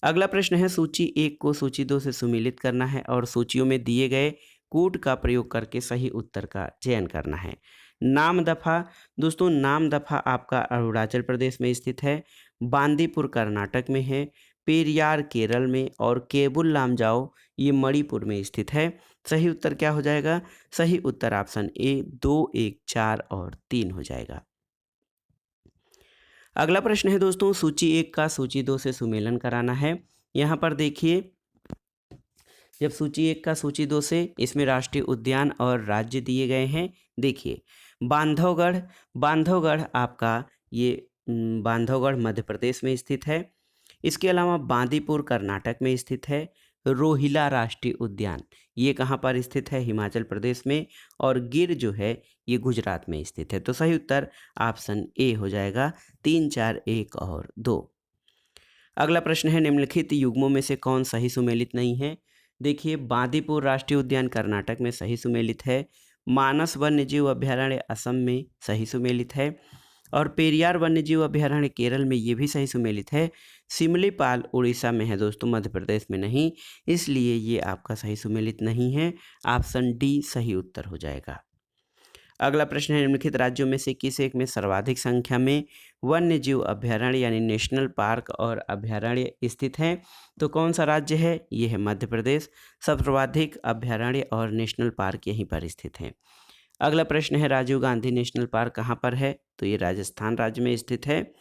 अगला प्रश्न है, सूची 1 को सूची 2 से सुमेलित करना है और सूचियों में दिए गए कूट का प्रयोग करके सही उत्तर का चयन करना है। नामदफा, दोस्तों नामदफा आपका अरुणाचल प्रदेश में स्थित है। बांदीपुर कर्नाटक में है। पेरियार केरल में और केबुल लामजाओ ये मणिपुर में स्थित है। सही उत्तर क्या हो जाएगा? सही उत्तर ऑप्शन ए 2, 1, 4 और 3 हो जाएगा। अगला प्रश्न है दोस्तों, सूची 1 का सूची 2 से सुमेलन कराना है। यहाँ पर देखिए, जब सूची 1 का सूची 2 से, इसमें राष्ट्रीय उद्यान और राज्य दिए गए हैं। देखिए, बांधवगढ़, बांधवगढ़ आपका ये बांधवगढ़ मध्य प्रदेश में स्थित है। इसके अलावा बांदीपुर कर्नाटक में स्थित है। रोहिला राष्ट्रीय उद्यान ये कहाँ पर स्थित है? हिमाचल प्रदेश में। और गिर जो है ये गुजरात में स्थित है। तो सही उत्तर ऑप्शन ए हो जाएगा 3, 4, 1 और 2। अगला प्रश्न है, निम्नलिखित युग्मों में से कौन सही सुमेलित नहीं है? देखिए, बांदीपुर राष्ट्रीय उद्यान कर्नाटक में सही सुमेलित है। मानस वन्यजीव अभ्यारण्य असम में सही सुमेलित है। और पेरियार वन्यजीव अभ्यारण्य केरल में ये भी सही सुमेलित है। सिमलीपाल उड़ीसा में है दोस्तों, मध्य प्रदेश में नहीं, इसलिए ये आपका सही सुमेलित नहीं है। ऑप्शन डी सही उत्तर हो जाएगा। अगला प्रश्न है, निम्नलिखित राज्यों में से किस एक में सर्वाधिक संख्या में वन्यजीव अभ्यारण्य यानी नेशनल पार्क और अभ्यारण्य स्थित हैं? तो कौन सा राज्य है? ये है मध्य प्रदेश। सर्वाधिक अभ्यारण्य और नेशनल पार्क यहीं पर स्थित हैं। अगला प्रश्न है, राजीव गांधी नेशनल पार्क कहाँ पर है? तो ये राजस्थान राज्य में स्थित है।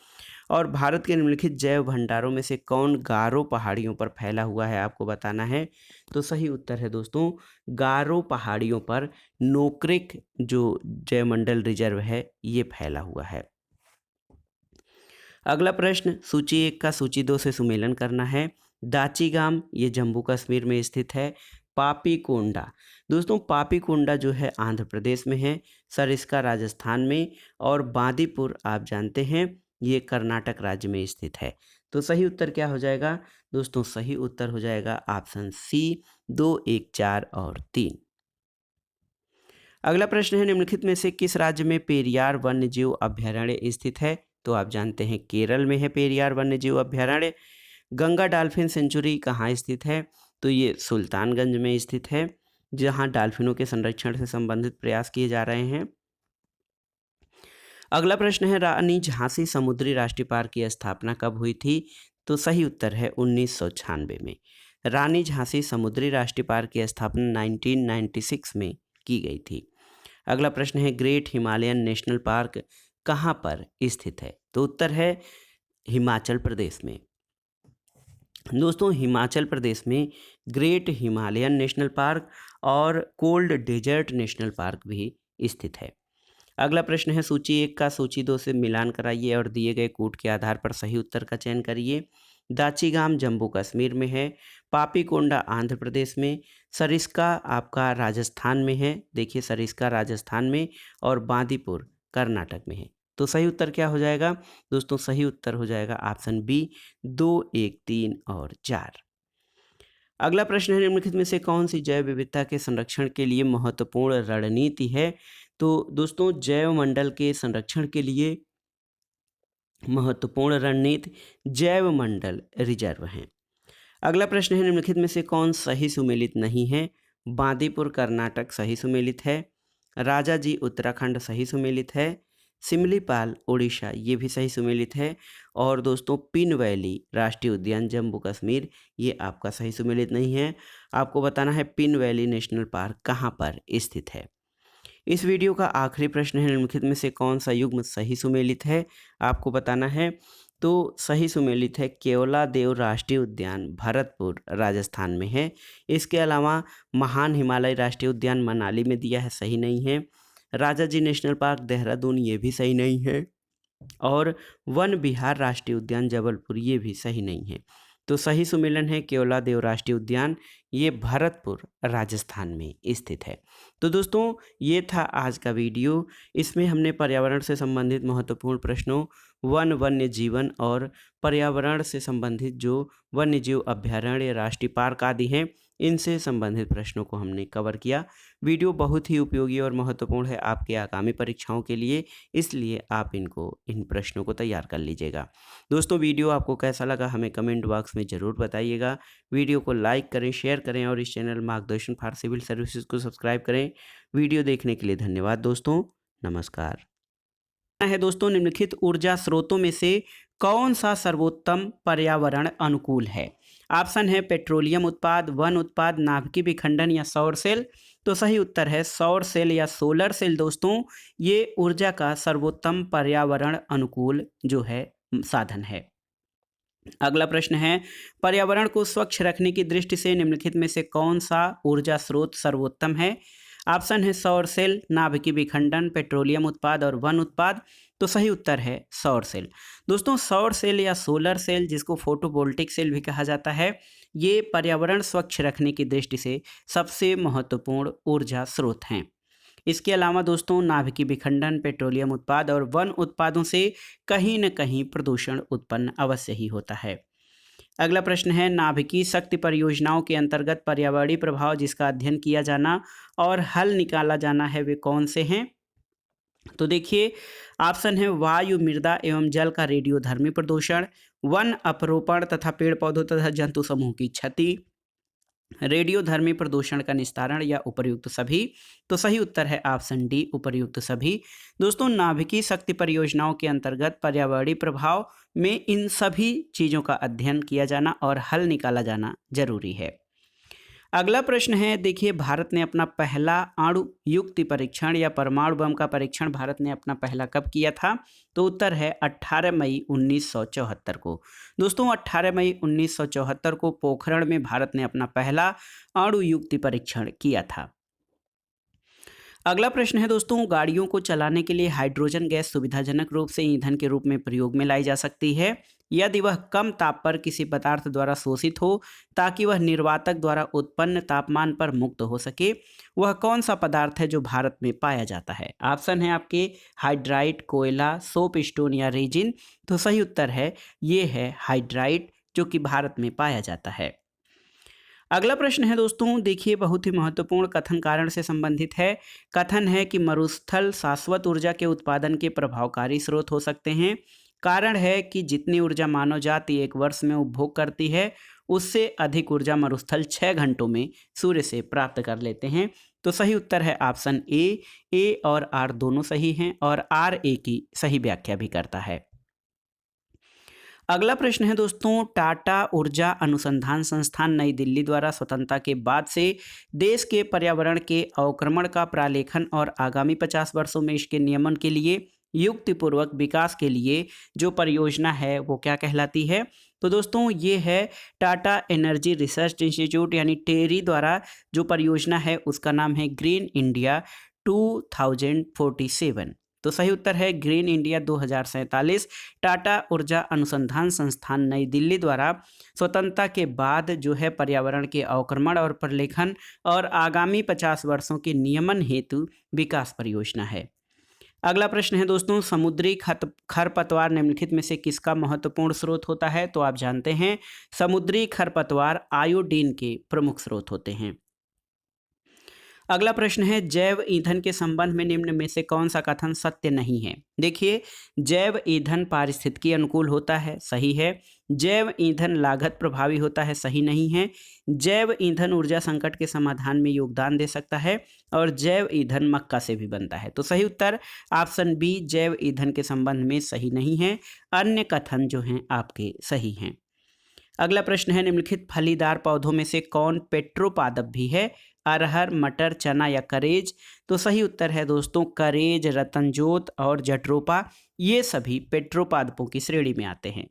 और भारत के निम्नलिखित जैव भंडारों में से कौन गारो पहाड़ियों पर फैला हुआ है, आपको बताना है। तो सही उत्तर है दोस्तों गारो पहाड़ियों पर नोक्रेक जो जैवमंडल रिजर्व है ये फैला हुआ है। अगला प्रश्न, सूची 1 का सूची 2 से सुमेलन करना है। दाचीगाम ये जम्मू कश्मीर में स्थित है। पापीकोंडा, दोस्तों पापीकोंडा जो है आंध्र प्रदेश में है। सरिस्का राजस्थान में। और बांदीपुर आप जानते हैं ये कर्नाटक राज्य में स्थित है। तो सही उत्तर क्या हो जाएगा दोस्तों? सही उत्तर हो जाएगा ऑप्शन सी 2, 1, 4 और 3। अगला प्रश्न है, निम्नलिखित में से किस राज्य में पेरियार वन्यजीव अभ्यारण्य स्थित है? तो आप जानते हैं केरल में है पेरियार वन्यजीव अभ्यारण्य। गंगा डॉल्फिन सेंचुरी कहाँ स्थित है? तो ये सुल्तानगंज में स्थित है, जहाँ डॉल्फिनों के संरक्षण से संबंधित प्रयास किए जा रहे हैं। अगला प्रश्न है, रानी झांसी समुद्री राष्ट्रीय पार्क की स्थापना कब हुई थी? तो सही उत्तर है 1996 में। रानी झांसी समुद्री राष्ट्रीय पार्क की स्थापना 1996 में की गई थी। अगला प्रश्न है, ग्रेट हिमालयन नेशनल पार्क कहाँ पर स्थित है? तो उत्तर है हिमाचल प्रदेश में। दोस्तों, हिमाचल प्रदेश में ग्रेट हिमालयन नेशनल पार्क और कोल्ड डेजर्ट नेशनल पार्क भी स्थित है। अगला प्रश्न है, सूची 1 का सूची 2 से मिलान कराइए और दिए गए कूट के आधार पर सही उत्तर का चयन करिए। दाचीगाम जम्मू कश्मीर में है, पापीकोंडा आंध्र प्रदेश में, सरिस्का आपका राजस्थान में है, देखिए सरिस्का राजस्थान में, और बांदीपुर कर्नाटक में है। तो सही उत्तर क्या हो जाएगा? दोस्तों, सही उत्तर हो जाएगा ऑप्शन बी 2, 1, 3 और 4। अगला प्रश्न है, निम्नलिखित में से कौन सी जैव विविधता के संरक्षण के लिए महत्वपूर्ण रणनीति है? तो दोस्तों, जैव मंडल के संरक्षण के लिए महत्वपूर्ण रणनीति जैव मंडल रिजर्व हैं। अगला प्रश्न है, निम्नलिखित में से कौन सही सुमेलित नहीं है? बांदीपुर कर्नाटक सही सुमेलित है, राजाजी उत्तराखंड सही सुमेलित है, सिमलीपाल उड़ीसा ये भी सही सुमेलित है, और दोस्तों पिन वैली राष्ट्रीय उद्यान जम्मू कश्मीर ये आपका सही सुमेलित नहीं है। आपको बताना है पिन वैली नेशनल पार्क कहाँ पर स्थित है। इस वीडियो का आखिरी प्रश्न है, निम्नलिखित में से कौन सा युग्म सही सुमेलित है? आपको बताना है। तो सही सुमेलित है केवलादेव राष्ट्रीय उद्यान भरतपुर राजस्थान में है। इसके अलावा महान हिमालय राष्ट्रीय उद्यान मनाली में दिया है, सही नहीं है। राजाजी नेशनल पार्क देहरादून ये भी सही नहीं है, और वन विहार राष्ट्रीय उद्यान जबलपुर ये भी सही नहीं है। तो सही सुमेलन है केवलादेव राष्ट्रीय उद्यान, ये भरतपुर राजस्थान में स्थित है। तो दोस्तों, ये था आज का वीडियो। इसमें हमने पर्यावरण से संबंधित महत्वपूर्ण प्रश्नों, वन्य जीवन और पर्यावरण से संबंधित जो वन्य जीव अभ्यारण्य, राष्ट्रीय पार्क आदि हैं, इनसे संबंधित प्रश्नों को हमने कवर किया। वीडियो बहुत ही उपयोगी और महत्वपूर्ण है आपके आगामी परीक्षाओं के लिए, इसलिए आप इन प्रश्नों को तैयार कर लीजिएगा। दोस्तों, वीडियो आपको कैसा लगा हमें कमेंट बॉक्स में ज़रूर बताइएगा। वीडियो को लाइक करें, शेयर करें और इस चैनल मार्गदर्शन फॉर सिविल सर्विसेज को सब्सक्राइब करें। वीडियो देखने के लिए धन्यवाद दोस्तों, नमस्कार। है दोस्तों, निम्नलिखित ऊर्जा स्रोतों में से कौन सा सर्वोत्तम पर्यावरण अनुकूल है? ऑप्शन है पेट्रोलियम उत्पाद, वन उत्पाद, नाभिकीय विखंडन या सौर सेल। तो सही उत्तर है सौर सेल या सोलर सेल। दोस्तों, ये ऊर्जा का सर्वोत्तम पर्यावरण अनुकूल जो है साधन है। अगला प्रश्न है, पर्यावरण को स्वच्छ रखने की दृष्टि से निम्नलिखित में से कौन सा ऊर्जा स्रोत सर्वोत्तम है? ऑप्शन है सौर सेल, नाभिकीय विखंडन, पेट्रोलियम उत्पाद और वन उत्पाद। तो सही उत्तर है सौर सेल। दोस्तों, सौर सेल या सोलर सेल, जिसको फोटोवोल्टिक सेल भी कहा जाता है, ये पर्यावरण स्वच्छ रखने की दृष्टि से सबसे महत्वपूर्ण ऊर्जा स्रोत हैं। इसके अलावा दोस्तों, नाभिकीय विखंडन, पेट्रोलियम उत्पाद और वन उत्पादों से कहीं न कहीं प्रदूषण उत्पन्न अवश्य ही होता है। अगला प्रश्न है, नाभिकीय शक्ति परियोजनाओं के अंतर्गत पर्यावरणीय प्रभाव जिसका अध्ययन किया जाना और हल निकाला जाना है वे कौन से हैं? तो देखिए, ऑप्शन है वायु, मृदा एवं जल का रेडियोधर्मी प्रदूषण, वन अपरोपण तथा पेड़ पौधों तथा जंतु समूह की क्षति, रेडियोधर्मी प्रदूषण का निस्तारण या उपर्युक्त सभी। तो सही उत्तर है ऑप्शन डी, उपर्युक्त सभी। दोस्तों, नाभिकीय शक्ति परियोजनाओं के अंतर्गत पर्यावरणीय प्रभाव में इन सभी चीज़ों का अध्ययन किया जाना और हल निकाला जाना जरूरी है। अगला प्रश्न है, देखिए, भारत ने अपना पहला अणु युक्ति परीक्षण या परमाणु बम का परीक्षण भारत ने अपना पहला कब किया था? तो उत्तर है 18 मई 1974 को। दोस्तों, 18 मई 1974 को पोखरण में भारत ने अपना पहला अणु युक्ति परीक्षण किया था। अगला प्रश्न है दोस्तों, गाड़ियों को चलाने के लिए हाइड्रोजन गैस सुविधाजनक रूप से ईंधन के रूप में प्रयोग में लाई जा सकती है यदि वह कम ताप पर किसी पदार्थ द्वारा शोषित हो ताकि वह निर्वातक द्वारा उत्पन्न तापमान पर मुक्त हो सके। वह कौन सा पदार्थ है जो भारत में पाया जाता है? ऑप्शन है आपके हाइड्राइट, कोयला, सोप स्टोन या रेजिन। तो सही उत्तर है ये है हाइड्राइट, जो कि भारत में पाया जाता है। अगला प्रश्न है दोस्तों, देखिए, बहुत ही महत्वपूर्ण कथन कारण से संबंधित है। कथन है कि मरुस्थल शाश्वत ऊर्जा के उत्पादन के प्रभावकारी स्रोत हो सकते हैं। कारण है कि जितनी ऊर्जा मानव जाति एक वर्ष में उपभोग करती है उससे अधिक ऊर्जा मरुस्थल 6 घंटों में सूर्य से प्राप्त कर लेते हैं। तो सही उत्तर है ऑप्शन ए और आर दोनों सही हैं और आर ए की सही व्याख्या भी करता है। अगला प्रश्न है दोस्तों, टाटा ऊर्जा अनुसंधान संस्थान नई दिल्ली द्वारा स्वतंत्रता के बाद से देश के पर्यावरण के अवक्रमण का प्रालेखन और आगामी 50 वर्षों में इसके नियमन के लिए युक्तिपूर्वक विकास के लिए जो परियोजना है वो क्या कहलाती है? तो दोस्तों ये है टाटा एनर्जी रिसर्च इंस्टीट्यूट यानी टेरी द्वारा जो परियोजना है उसका नाम है ग्रीन इंडिया 2047। तो सही उत्तर है ग्रीन इंडिया 2047। टाटा ऊर्जा अनुसंधान संस्थान नई दिल्ली द्वारा स्वतंत्रता के बाद जो है पर्यावरण के अवक्रमण और प्रलेखन और आगामी 50 वर्षों के नियमन हेतु विकास परियोजना है। अगला प्रश्न है दोस्तों, समुद्री खरपतवार निम्नलिखित में से किसका महत्वपूर्ण स्रोत होता है? तो आप जानते हैं समुद्री खरपतवार आयोडीन के प्रमुख स्रोत होते हैं। अगला प्रश्न है, जैव ईंधन के संबंध में निम्न में से कौन सा कथन सत्य नहीं है? देखिए, जैव ईंधन पारिस्थितिकी अनुकूल होता है, सही है। जैव ईंधन लागत प्रभावी होता है, सही नहीं है। जैव ईंधन ऊर्जा संकट के समाधान में योगदान दे सकता है और जैव ईंधन मक्का से भी बनता है। तो सही उत्तर ऑप्शन बी जैव ईंधन के संबंध में सही नहीं है। अन्य कथन जो हैं आपके सही हैं। अगला प्रश्न है, निम्नलिखित फलीदार पौधों में से कौन पेट्रोपादप भी है? अरहर, मटर, चना या करेज? तो सही उत्तर है दोस्तों करेज, रतनजोत और जट्रोपा, ये सभी पेट्रोपादपों की श्रेणी में आते हैं।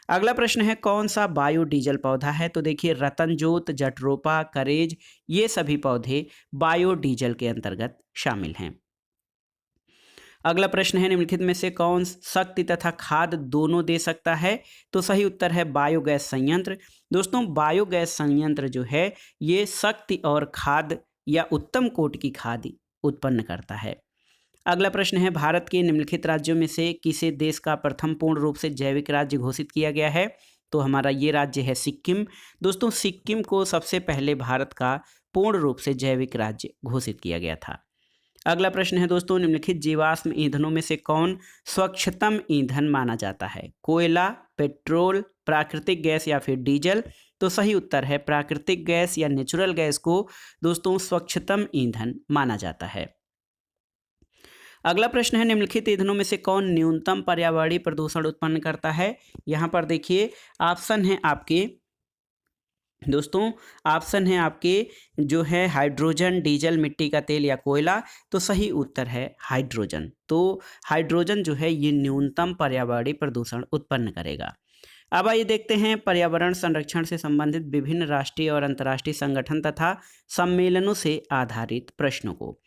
अगला प्रश्न है, कौन सा बायोडीजल पौधा है? तो देखिए रतनजोत, जट्रोपा, करेज ये सभी पौधे बायोडीजल के अंतर्गत शामिल हैं। अगला प्रश्न है, निम्नलिखित में से कौन शक्ति तथा खाद दोनों दे सकता है? तो सही उत्तर है बायोगैस संयंत्र। दोस्तों बायोगैस संयंत्र जो है ये शक्ति और खाद या उत्तम कोटि की खाद उत्पन्न करता है। अगला प्रश्न है, भारत के निम्नलिखित राज्यों में से किसे देश का प्रथम पूर्ण रूप से जैविक राज्य घोषित किया गया है? तो हमारा ये राज्य है सिक्किम। दोस्तों सिक्किम को सबसे पहले भारत का पूर्ण रूप से जैविक राज्य घोषित किया गया था। अगला प्रश्न है दोस्तों, निम्नलिखित जीवाश्म ईंधनों में से कौन स्वच्छतम ईंधन माना जाता है? कोयला, पेट्रोल, प्राकृतिक गैस या फिर डीजल? तो सही उत्तर है प्राकृतिक गैस या नेचुरल गैस को दोस्तों स्वच्छतम ईंधन माना जाता है। अगला प्रश्न है, निम्नलिखित ईंधनों में से कौन न्यूनतम पर्यावरणीय प्रदूषण उत्पन्न करता है? यहाँ पर देखिए ऑप्शन है आपके दोस्तों, ऑप्शन है आपके जो है हाइड्रोजन, डीजल, मिट्टी का तेल या कोयला। तो सही उत्तर है हाइड्रोजन। तो हाइड्रोजन जो है ये न्यूनतम पर्यावरणीय प्रदूषण उत्पन्न करेगा। अब आइए देखते हैं पर्यावरण संरक्षण से संबंधित विभिन्न राष्ट्रीय और अंतर्राष्ट्रीय संगठन तथा सम्मेलनों से आधारित प्रश्नों को।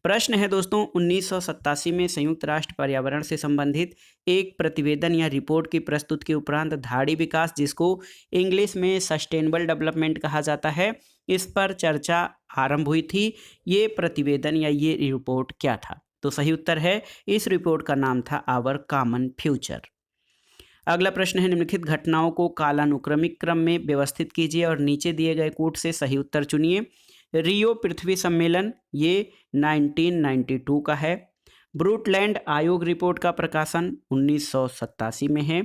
प्रश्न है दोस्तों, 1987 में संयुक्त राष्ट्र पर्यावरण से संबंधित एक प्रतिवेदन या रिपोर्ट की प्रस्तुत के उपरांत धाड़ी विकास, जिसको इंग्लिश में सस्टेनेबल डेवलपमेंट कहा जाता है, इस पर चर्चा आरंभ हुई थी। ये प्रतिवेदन या ये रिपोर्ट क्या था? तो सही उत्तर है इस रिपोर्ट का नाम था आवर कॉमन फ्यूचर। अगला प्रश्न है, निम्नलिखित घटनाओं को कालानुक्रमिक क्रम में व्यवस्थित कीजिए और नीचे दिए गए कूट से सही उत्तर चुनिए। रियो पृथ्वी सम्मेलन ये 1992 का है। ब्रूटलैंड आयोग रिपोर्ट का प्रकाशन 1987 में है।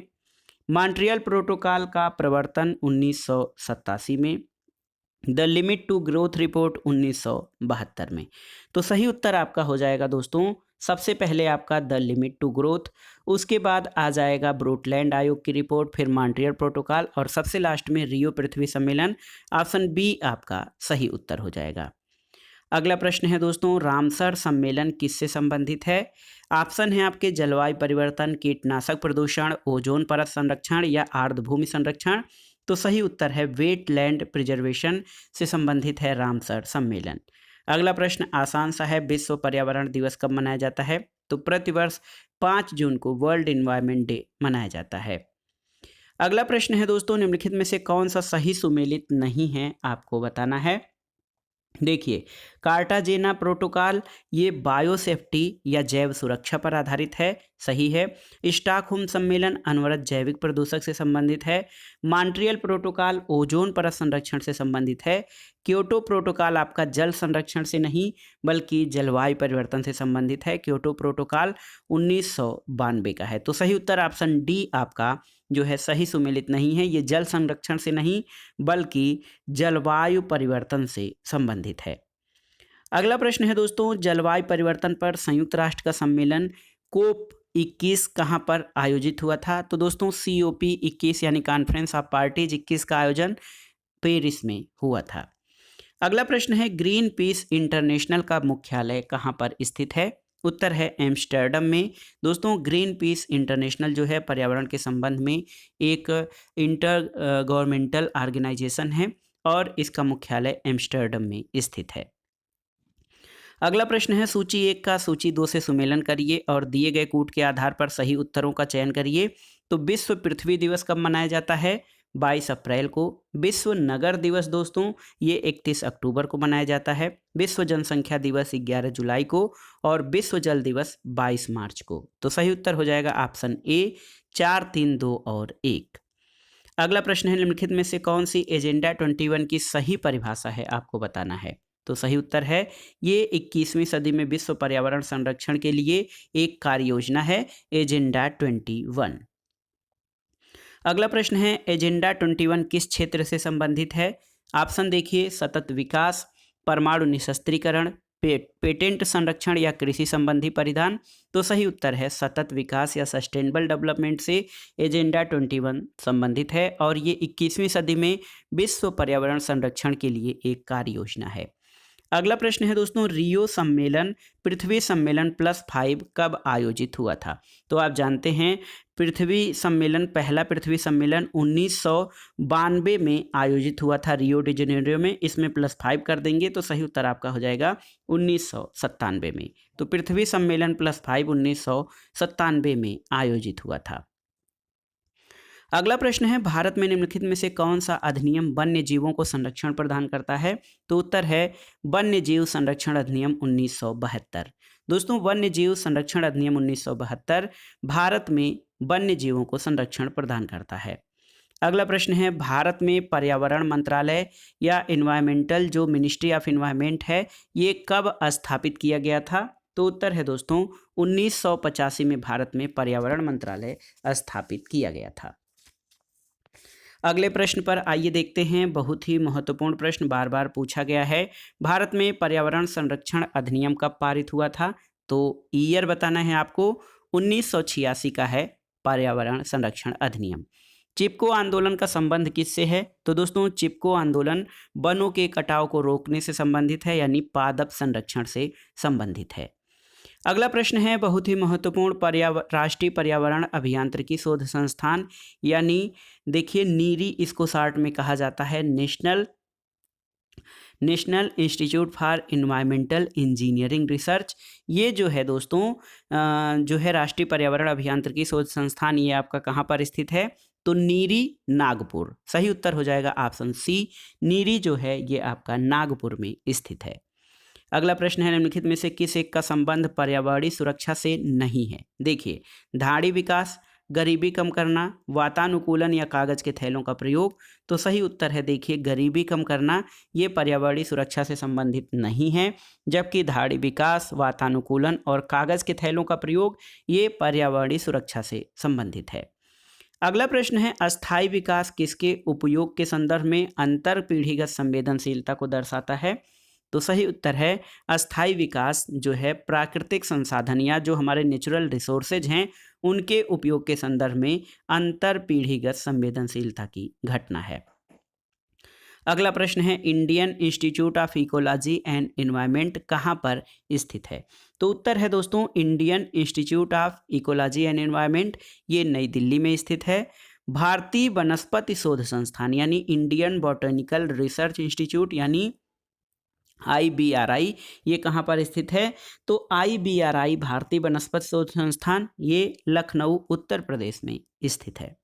मॉन्ट्रियल प्रोटोकॉल का प्रवर्तन 1987 में। The limit to growth report 1972 में। तो सही उत्तर आपका हो जाएगा दोस्तों सबसे पहले आपका द लिमिट टू ग्रोथ, उसके बाद आ जाएगा ब्रूटलैंड आयोग की रिपोर्ट, फिर मॉन्ट्रियल प्रोटोकॉल और सबसे लास्ट में रियो पृथ्वी सम्मेलन। ऑप्शन बी आपका सही उत्तर हो जाएगा। अगला प्रश्न है दोस्तों, रामसर सम्मेलन किससे संबंधित है? ऑप्शन है आपके जलवायु परिवर्तन, कीटनाशक प्रदूषण, ओजोन परत संरक्षण या आर्द्रभूमि संरक्षण। तो सही उत्तर है वेटलैंड प्रिजर्वेशन से संबंधित है रामसर सम्मेलन। अगला प्रश्न आसान सा है, विश्व पर्यावरण दिवस कब मनाया जाता है? तो प्रतिवर्ष 5 जून को वर्ल्ड एनवायरनमेंट डे मनाया जाता है। अगला प्रश्न है दोस्तों, निम्नलिखित में से कौन सा सही सुमेलित नहीं है आपको बताना है। देखिए कार्टाजेना प्रोटोकॉल ये बायोसेफ्टी या जैव सुरक्षा पर आधारित है, सही है। स्टॉकहोम सम्मेलन अनवरत जैविक प्रदूषक से संबंधित है। मॉन्ट्रियल प्रोटोकॉल ओजोन परत संरक्षण से संबंधित है। क्योटो प्रोटोकॉल आपका जल संरक्षण से नहीं बल्कि जलवायु परिवर्तन से संबंधित है। क्योटो प्रोटोकॉल 1992 का है। तो सही उत्तर ऑप्शन डी आपका जो है सही सुमेलित नहीं है। ये जल संरक्षण से नहीं बल्कि जलवायु परिवर्तन से संबंधित है। अगला प्रश्न है दोस्तों, जलवायु परिवर्तन पर संयुक्त राष्ट्र का सम्मेलन कोप 21 कहाँ पर आयोजित हुआ था? तो दोस्तों COP 21 यानी कॉन्फ्रेंस ऑफ पार्टीज 21 का आयोजन पेरिस में हुआ था। अगला प्रश्न है, ग्रीन पीस इंटरनेशनल का मुख्यालय कहाँ पर स्थित है? उत्तर है एम्स्टर्डम में। दोस्तों ग्रीन पीस इंटरनेशनल जो है पर्यावरण के संबंध में एक इंटर गवर्नमेंटल ऑर्गेनाइजेशन है और इसका मुख्यालय एम्स्टर्डम में स्थित है। अगला प्रश्न है, सूची 1 का सूची 2 से सुमेलन करिए और दिए गए कूट के आधार पर सही उत्तरों का चयन करिए। तो विश्व पृथ्वी दिवस कब मनाया जाता है? 22 अप्रैल को। विश्व नगर दिवस दोस्तों ये 31 अक्टूबर को मनाया जाता है। विश्व जनसंख्या दिवस 11 जुलाई को और विश्व जल दिवस 22 मार्च को। तो सही उत्तर हो जाएगा ऑप्शन ए 4, 3, 2 और 1। अगला प्रश्न है, निम्नलिखित में से कौन सी एजेंडा 21 की सही परिभाषा है, आपको बताना है। तो सही उत्तर है ये 21वीं सदी में विश्व पर्यावरण संरक्षण के लिए एक कार्य योजना है, एजेंडा 21। अगला प्रश्न है, एजेंडा 21 किस क्षेत्र से संबंधित है? ऑप्शन देखिए, सतत विकास, परमाणु निशस्त्रीकरण, पेटेंट संरक्षण या कृषि संबंधी परिधान। तो सही उत्तर है सतत विकास या सस्टेनेबल डेवलपमेंट से एजेंडा 21 संबंधित है और ये 21वीं सदी में विश्व पर्यावरण संरक्षण के लिए एक कार्य योजना है। अगला प्रश्न है दोस्तों, रियो सम्मेलन पृथ्वी सम्मेलन +5 कब आयोजित हुआ था? तो आप जानते हैं पृथ्वी सम्मेलन, पहला पृथ्वी सम्मेलन 1992 में आयोजित हुआ था रियो डी जेनेरियो में। इसमें +5 कर देंगे तो सही उत्तर आपका हो जाएगा 1997 में। तो पृथ्वी सम्मेलन +5 1997 में आयोजित हुआ था। अगला प्रश्न है, भारत में निम्नलिखित में से कौन सा अधिनियम वन्य जीवों को संरक्षण प्रदान करता है? तो उत्तर है वन्य जीव संरक्षण अधिनियम 1972। दोस्तों वन्य जीव संरक्षण अधिनियम 1972 भारत में वन्य जीवों को संरक्षण प्रदान करता है। अगला प्रश्न है, भारत में पर्यावरण मंत्रालय या एनवायरमेंटल जो मिनिस्ट्री ऑफ एनवायरमेंट है ये कब स्थापित किया गया था? तो उत्तर है दोस्तों 1985 में भारत में पर्यावरण मंत्रालय स्थापित किया गया था। अगले प्रश्न पर आइए देखते हैं, बहुत ही महत्वपूर्ण प्रश्न बार बार पूछा गया है। भारत में पर्यावरण संरक्षण अधिनियम कब पारित हुआ था? तो ईयर बताना है आपको। 1986 का है पर्यावरण संरक्षण अधिनियम। चिपको आंदोलन का संबंध किससे है? तो दोस्तों चिपको आंदोलन वनों के कटाव को रोकने से संबंधित है यानी पादप संरक्षण से संबंधित है। अगला प्रश्न है बहुत ही महत्वपूर्ण, राष्ट्रीय पर्यावरण अभियांत्रिकी शोध संस्थान यानी देखिए नीरी इसको शार्ट में कहा जाता है, national institute for environmental engineering research. ये जो है दोस्तों जो है राष्ट्रीय पर्यावरण अभियांत्रिकी शोध संस्थान ये आपका कहाँ पर स्थित है? तो नीरी नागपुर। सही उत्तर हो जाएगा ऑप्शन सी, नीरी जो है ये आपका नागपुर में स्थित है। अगला प्रश्न है, निम्नलिखित में से किस एक का संबंध पर्यावरणीय सुरक्षा से नहीं है? देखिए धाड़ी विकास, गरीबी कम करना, वातानुकूलन या कागज के थैलों का प्रयोग। तो सही उत्तर है देखिए गरीबी कम करना, ये पर्यावरणीय सुरक्षा से संबंधित नहीं है, जबकि धाड़ी विकास, वातानुकूलन और कागज के थैलों का प्रयोग ये पर्यावरणीय सुरक्षा से संबंधित है। अगला प्रश्न है, अस्थायी विकास किसके उपयोग के संदर्भ में अंतर पीढ़ीगत संवेदनशीलता को दर्शाता है? तो सही उत्तर है अस्थायी विकास जो है प्राकृतिक संसाधन या जो हमारे नेचुरल रिसोर्सेज हैं उनके उपयोग के संदर्भ में अंतर पीढ़ीगत संवेदनशीलता की घटना है। अगला प्रश्न है, Indian institute of ecology and environment कहाँ पर स्थित है? तो उत्तर है दोस्तों Indian institute of ecology and environment ये नई दिल्ली में स्थित है। भारतीय वनस्पति शोध संस्थान यानी इंडियन बॉटनिकल रिसर्च इंस्टीट्यूट यानी IBRI ये कहाँ पर स्थित है? तो IBRI भारतीय वनस्पति शोध संस्थान ये लखनऊ उत्तर प्रदेश में स्थित है।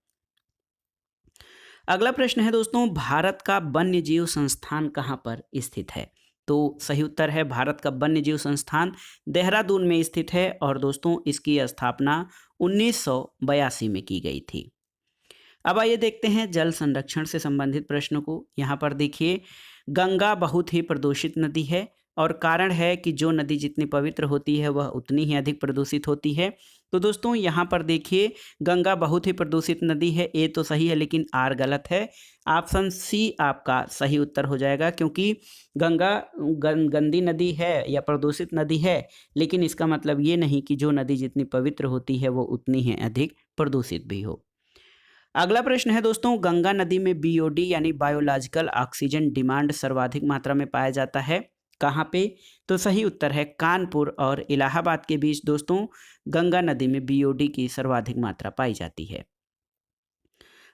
अगला प्रश्न है दोस्तों, भारत का वन्य जीव संस्थान कहाँ पर स्थित है? तो सही उत्तर है भारत का वन्य जीव संस्थान देहरादून में स्थित है और दोस्तों इसकी स्थापना 1982 में की गई थी। अब आइए देखते हैं जल संरक्षण से संबंधित प्रश्नों को। यहाँ पर देखिए, गंगा बहुत ही प्रदूषित नदी है और कारण है कि जो नदी जितनी पवित्र होती है वह उतनी ही अधिक प्रदूषित होती है। तो दोस्तों यहाँ पर देखिए, गंगा बहुत ही प्रदूषित नदी है, ए तो सही है लेकिन आर गलत है। ऑप्शन सी आपका सही उत्तर हो जाएगा, क्योंकि गंगा गंदी नदी है या प्रदूषित नदी है, लेकिन इसका मतलब ये नहीं कि जो नदी जितनी पवित्र होती है वो उतनी ही अधिक प्रदूषित भी हो। अगला प्रश्न है दोस्तों, गंगा नदी में बीओडी यानी बायोलॉजिकल ऑक्सीजन डिमांड सर्वाधिक मात्रा में पाया जाता है, कहाँ पे? तो सही उत्तर है कानपुर और इलाहाबाद के बीच दोस्तों गंगा नदी में बीओडी की सर्वाधिक मात्रा पाई जाती है।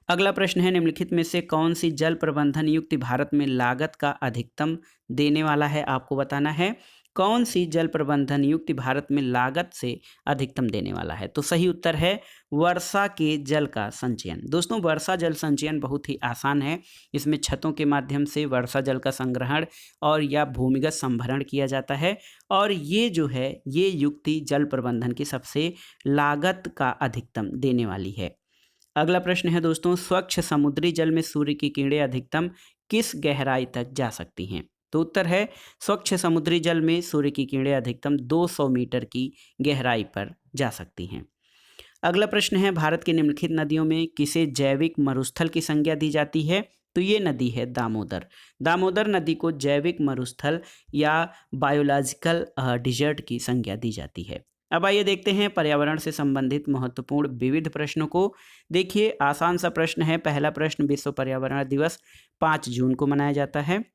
अगला प्रश्न है, निम्नलिखित में से कौन सी जल प्रबंधन युक्ति भारत में लागत का अधिकतम देने वाला है, आपको बताना है। कौन सी जल प्रबंधन युक्ति भारत में लागत से अधिकतम देने वाला है? तो सही उत्तर है वर्षा के जल का संचयन। दोस्तों वर्षा जल संचयन बहुत ही आसान है। इसमें छतों के माध्यम से वर्षा जल का संग्रहण और या भूमिगत संभरण किया जाता है, और ये जो है ये युक्ति जल प्रबंधन की सबसे लागत का अधिकतम देने वाली है। अगला प्रश्न है दोस्तों, स्वच्छ समुद्री जल में सूर्य की किरणें अधिकतम किस गहराई तक जा सकती हैं? तो उत्तर है स्वच्छ समुद्री जल में सूर्य की किरणें अधिकतम 200 मीटर की गहराई पर जा सकती हैं। अगला प्रश्न है, भारत की निम्नलिखित नदियों में किसे जैविक मरुस्थल की संज्ञा दी जाती है? तो ये नदी है दामोदर। दामोदर नदी को जैविक मरुस्थल या बायोलॉजिकल डिजर्ट की संज्ञा दी जाती है। अब आइए देखते हैं पर्यावरण से संबंधित महत्वपूर्ण विविध प्रश्नों को। देखिए आसान सा प्रश्न है। पहला प्रश्न, विश्व पर्यावरण दिवस 5 जून को मनाया जाता है।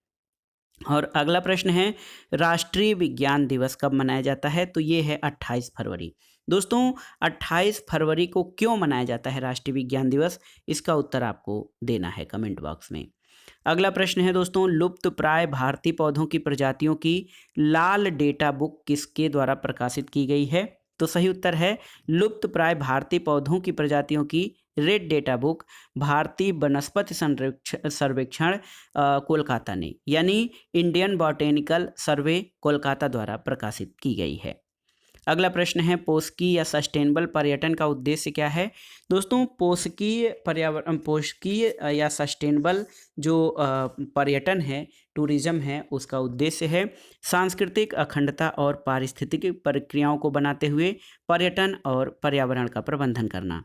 और अगला प्रश्न है, राष्ट्रीय विज्ञान दिवस कब मनाया जाता है? तो ये है 28 फरवरी। दोस्तों 28 फरवरी को क्यों मनाया जाता है राष्ट्रीय विज्ञान दिवस, इसका उत्तर आपको देना है कमेंट बॉक्स में। अगला प्रश्न है दोस्तों, लुप्त प्राय भारतीय पौधों की प्रजातियों की लाल डेटा बुक किसके द्वारा प्रकाशित की गई है? तो सही उत्तर है लुप्त प्राय भारतीय पौधों की प्रजातियों की रेड डेटा बुक भारतीय वनस्पति सर्वेक्षण कोलकाता ने यानी इंडियन बॉटेनिकल सर्वे कोलकाता द्वारा प्रकाशित की गई है। अगला प्रश्न है, पोषकीय या सस्टेनेबल पर्यटन का उद्देश्य क्या है? दोस्तों पोषकीय या सस्टेनेबल जो पर्यटन है, टूरिज्म है, उसका उद्देश्य है सांस्कृतिक अखंडता और पारिस्थितिक प्रक्रियाओं को बनाते हुए पर्यटन और पर्यावरण का प्रबंधन करना।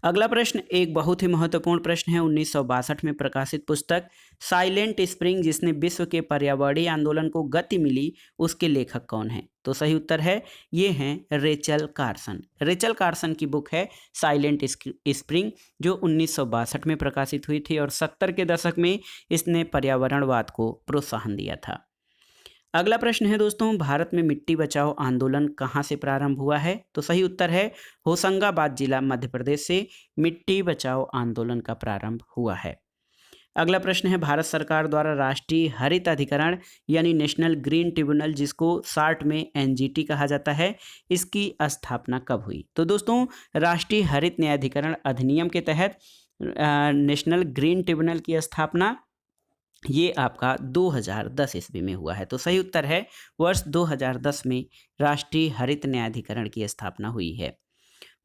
अगला प्रश्न एक बहुत ही महत्वपूर्ण प्रश्न है। 1962 में प्रकाशित पुस्तक साइलेंट स्प्रिंग, जिसने विश्व के पर्यावरणीय आंदोलन को गति मिली, उसके लेखक कौन हैं? तो सही उत्तर है ये हैं रेचल कार्सन। रेचल कार्सन की बुक है साइलेंट स्प्रिंग, जो 1962 में प्रकाशित हुई थी और 70 के दशक में इसने पर्यावरणवाद को प्रोत्साहन दिया था। अगला प्रश्न है दोस्तों, भारत में मिट्टी बचाओ आंदोलन कहाँ से प्रारंभ हुआ है? तो सही उत्तर है होशंगाबाद जिला मध्य प्रदेश से मिट्टी बचाओ आंदोलन का प्रारंभ हुआ है। अगला प्रश्न है, भारत सरकार द्वारा राष्ट्रीय हरित अधिकरण यानी नेशनल ग्रीन ट्रिब्यूनल, जिसको शार्ट में एनजीटी कहा जाता है, इसकी स्थापना कब हुई? तो दोस्तों राष्ट्रीय हरित न्यायाधिकरण अधिनियम के तहत नेशनल ग्रीन ट्रिब्यूनल की स्थापना ये आपका 2010 ईस्वी में हुआ है। तो सही उत्तर है वर्ष 2010 में राष्ट्रीय हरित न्यायाधिकरण की स्थापना हुई है।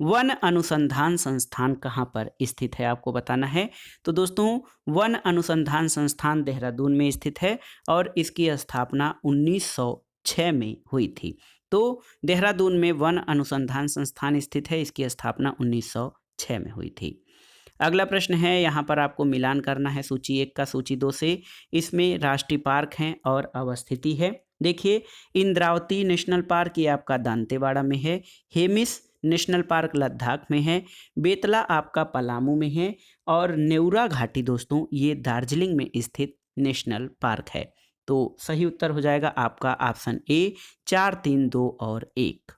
वन अनुसंधान संस्थान कहाँ पर स्थित है, आपको बताना है। तो दोस्तों वन अनुसंधान संस्थान देहरादून में स्थित है और इसकी स्थापना 1906 में हुई थी। तो देहरादून में वन अनुसंधान संस्थान स्थित है, इसकी स्थापना 1906 में हुई थी। अगला प्रश्न है, यहाँ पर आपको मिलान करना है सूची 1 का सूची 2 से। इसमें राष्ट्रीय पार्क हैं और अवस्थिति है। देखिए इंद्रावती नेशनल पार्क ये आपका दांतेवाड़ा में है, हेमिस नेशनल पार्क लद्दाख में है, बेतला आपका पलामू में है और नेउरा घाटी दोस्तों ये दार्जिलिंग में स्थित नेशनल पार्क है। तो सही उत्तर हो जाएगा आपका ऑप्शन ए 4, 3, 2 और 1।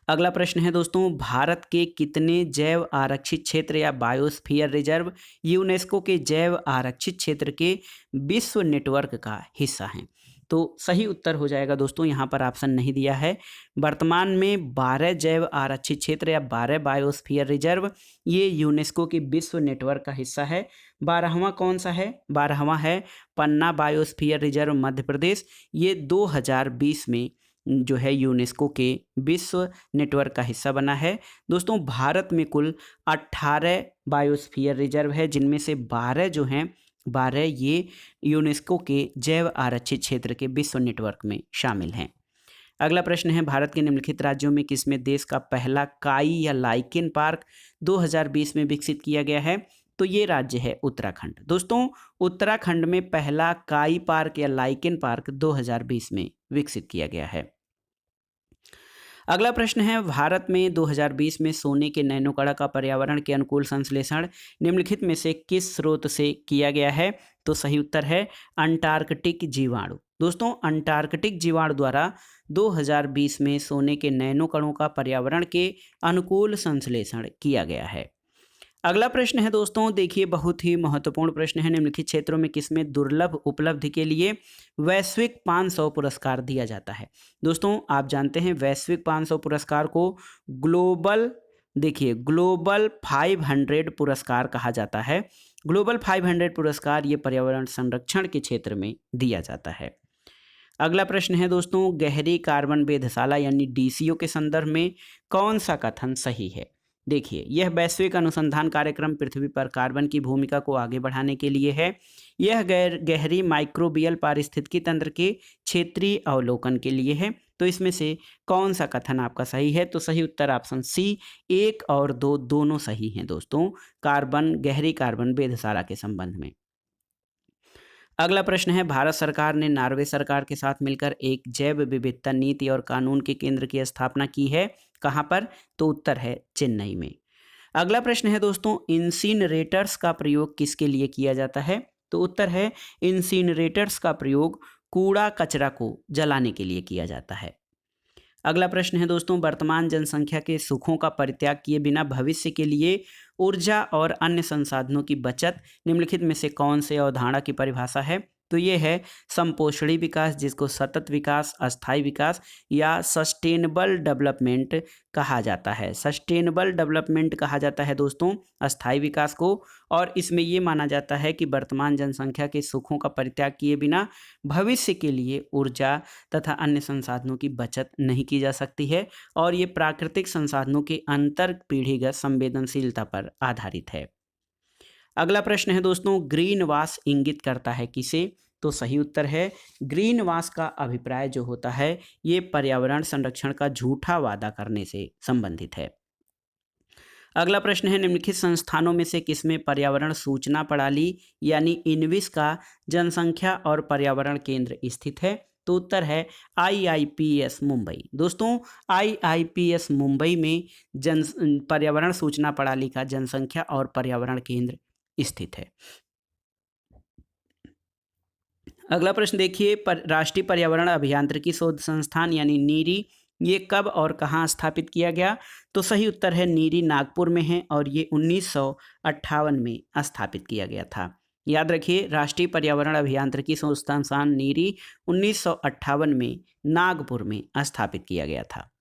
अगला प्रश्न है दोस्तों, भारत के कितने जैव आरक्षित क्षेत्र या बायोस्फीयर रिजर्व यूनेस्को के जैव आरक्षित क्षेत्र के विश्व नेटवर्क का हिस्सा हैं? तो सही उत्तर हो जाएगा दोस्तों, यहाँ पर ऑप्शन नहीं दिया है। वर्तमान में 12 जैव आरक्षित क्षेत्र या 12 बायोस्फीयर रिजर्व ये यूनेस्को के विश्व नेटवर्क का हिस्सा है। 12वां कौन सा है? 12वां है पन्ना बायोस्फीयर रिजर्व मध्य प्रदेश। ये 2020 में जो है यूनेस्को के विश्व नेटवर्क का हिस्सा बना है। दोस्तों भारत में कुल 18 बायोस्फीयर रिजर्व है, जिनमें से 12 जो हैं 12 ये यूनेस्को के जैव आरक्षित क्षेत्र के विश्व नेटवर्क में शामिल हैं। अगला प्रश्न है, भारत के निम्नलिखित राज्यों में किसमें देश का पहला काई या लाइकेन पार्क 2020 में विकसित किया गया है? तो ये राज्य है उत्तराखंड। दोस्तों उत्तराखंड में पहला काई पार्क या लाइकेन पार्क 2020 में विकसित किया गया है। अगला प्रश्न है, भारत में 2020 में सोने के नैनो कण का पर्यावरण के अनुकूल संश्लेषण निम्नलिखित में से किस स्रोत से किया गया है? तो सही उत्तर है अंटार्कटिक जीवाणु। दोस्तों अंटार्कटिक जीवाणु द्वारा 2020 में सोने के नैनो कणों का पर्यावरण के अनुकूल संश्लेषण किया गया है। अगला प्रश्न है दोस्तों, देखिए बहुत ही महत्वपूर्ण प्रश्न है, निम्नलिखित क्षेत्रों में किसमें दुर्लभ उपलब्धि के लिए वैश्विक 500 पुरस्कार दिया जाता है? दोस्तों आप जानते हैं वैश्विक 500 पुरस्कार को ग्लोबल 500 पुरस्कार कहा जाता है। ग्लोबल 500 पुरस्कार ये पर्यावरण संरक्षण के क्षेत्र में दिया जाता है। अगला प्रश्न है दोस्तों, गहरी कार्बन वेधशाला यानी DCO के संदर्भ में कौन सा कथन सही है? देखिए यह वैश्विक अनुसंधान कार्यक्रम पृथ्वी पर कार्बन की भूमिका को आगे बढ़ाने के लिए है। यह गहरी माइक्रोबियल पारिस्थितिकी तंत्र के क्षेत्रीय अवलोकन के लिए है। तो इसमें से कौन सा कथन आपका सही है? तो सही उत्तर ऑप्शन सी 1 और 2 दोनों सही हैं दोस्तों, गहरी कार्बन वेधशाला के संबंध में। अगला प्रश्न है, भारत सरकार ने नॉर्वे सरकार के साथ मिलकर एक जैव विविधता नीति और कानून के केंद्र की स्थापना की है। कहाँ पर? तो उत्तर है चेन्नई में। अगला प्रश्न है दोस्तों, इंसिनरेटर्स का प्रयोग किसके लिए किया जाता है? तो उत्तर है इंसिनरेटर्स का प्रयोग कूड़ा कचरा को जलाने के लिए किया जाता है। अगला प्रश्न है दोस्तों, वर्तमान जनसंख्या के सुखों का परित्याग किए बिना भविष्य के लिए ऊर्जा और अन्य संसाधनों की बचत निम्नलिखित में से कौन से अवधारणा की परिभाषा है? तो ये है संपोषणी विकास, जिसको सतत विकास, अस्थायी विकास या सस्टेनेबल डेवलपमेंट कहा जाता है। सस्टेनेबल डेवलपमेंट कहा जाता है दोस्तों अस्थायी विकास को, और इसमें ये माना जाता है कि वर्तमान जनसंख्या के सुखों का परित्याग किए बिना भविष्य के लिए ऊर्जा तथा अन्य संसाधनों की बचत नहीं की जा सकती है, और ये प्राकृतिक संसाधनों के अंतर पीढ़ीगत संवेदनशीलता पर आधारित है। अगला प्रश्न है दोस्तों, ग्रीन वाश इंगित करता है किसे? तो सही उत्तर है ग्रीन वाश का अभिप्राय जो होता है ये पर्यावरण संरक्षण का झूठा वादा करने से संबंधित है। अगला प्रश्न है, निम्नलिखित संस्थानों में से किसमें पर्यावरण सूचना प्रणाली यानी इनविस का जनसंख्या और पर्यावरण केंद्र स्थित है? तो उत्तर है IIPS मुंबई। दोस्तों IIPS मुंबई में पर्यावरण सूचना प्रणाली का जनसंख्या और पर्यावरण केंद्र स्थित है। अगला प्रश्न देखिए, राष्ट्रीय पर्यावरण अभियांत्रिकी शोध संस्थान यानी नीरी ये कब और कहाँ स्थापित किया गया? तो सही उत्तर है नीरी नागपुर में है, और ये 1958 में स्थापित किया गया था। याद रखिए राष्ट्रीय पर्यावरण अभियांत्रिकी शोध संस्थान नीरी 1958 में नागपुर में स्थापित किया गया था।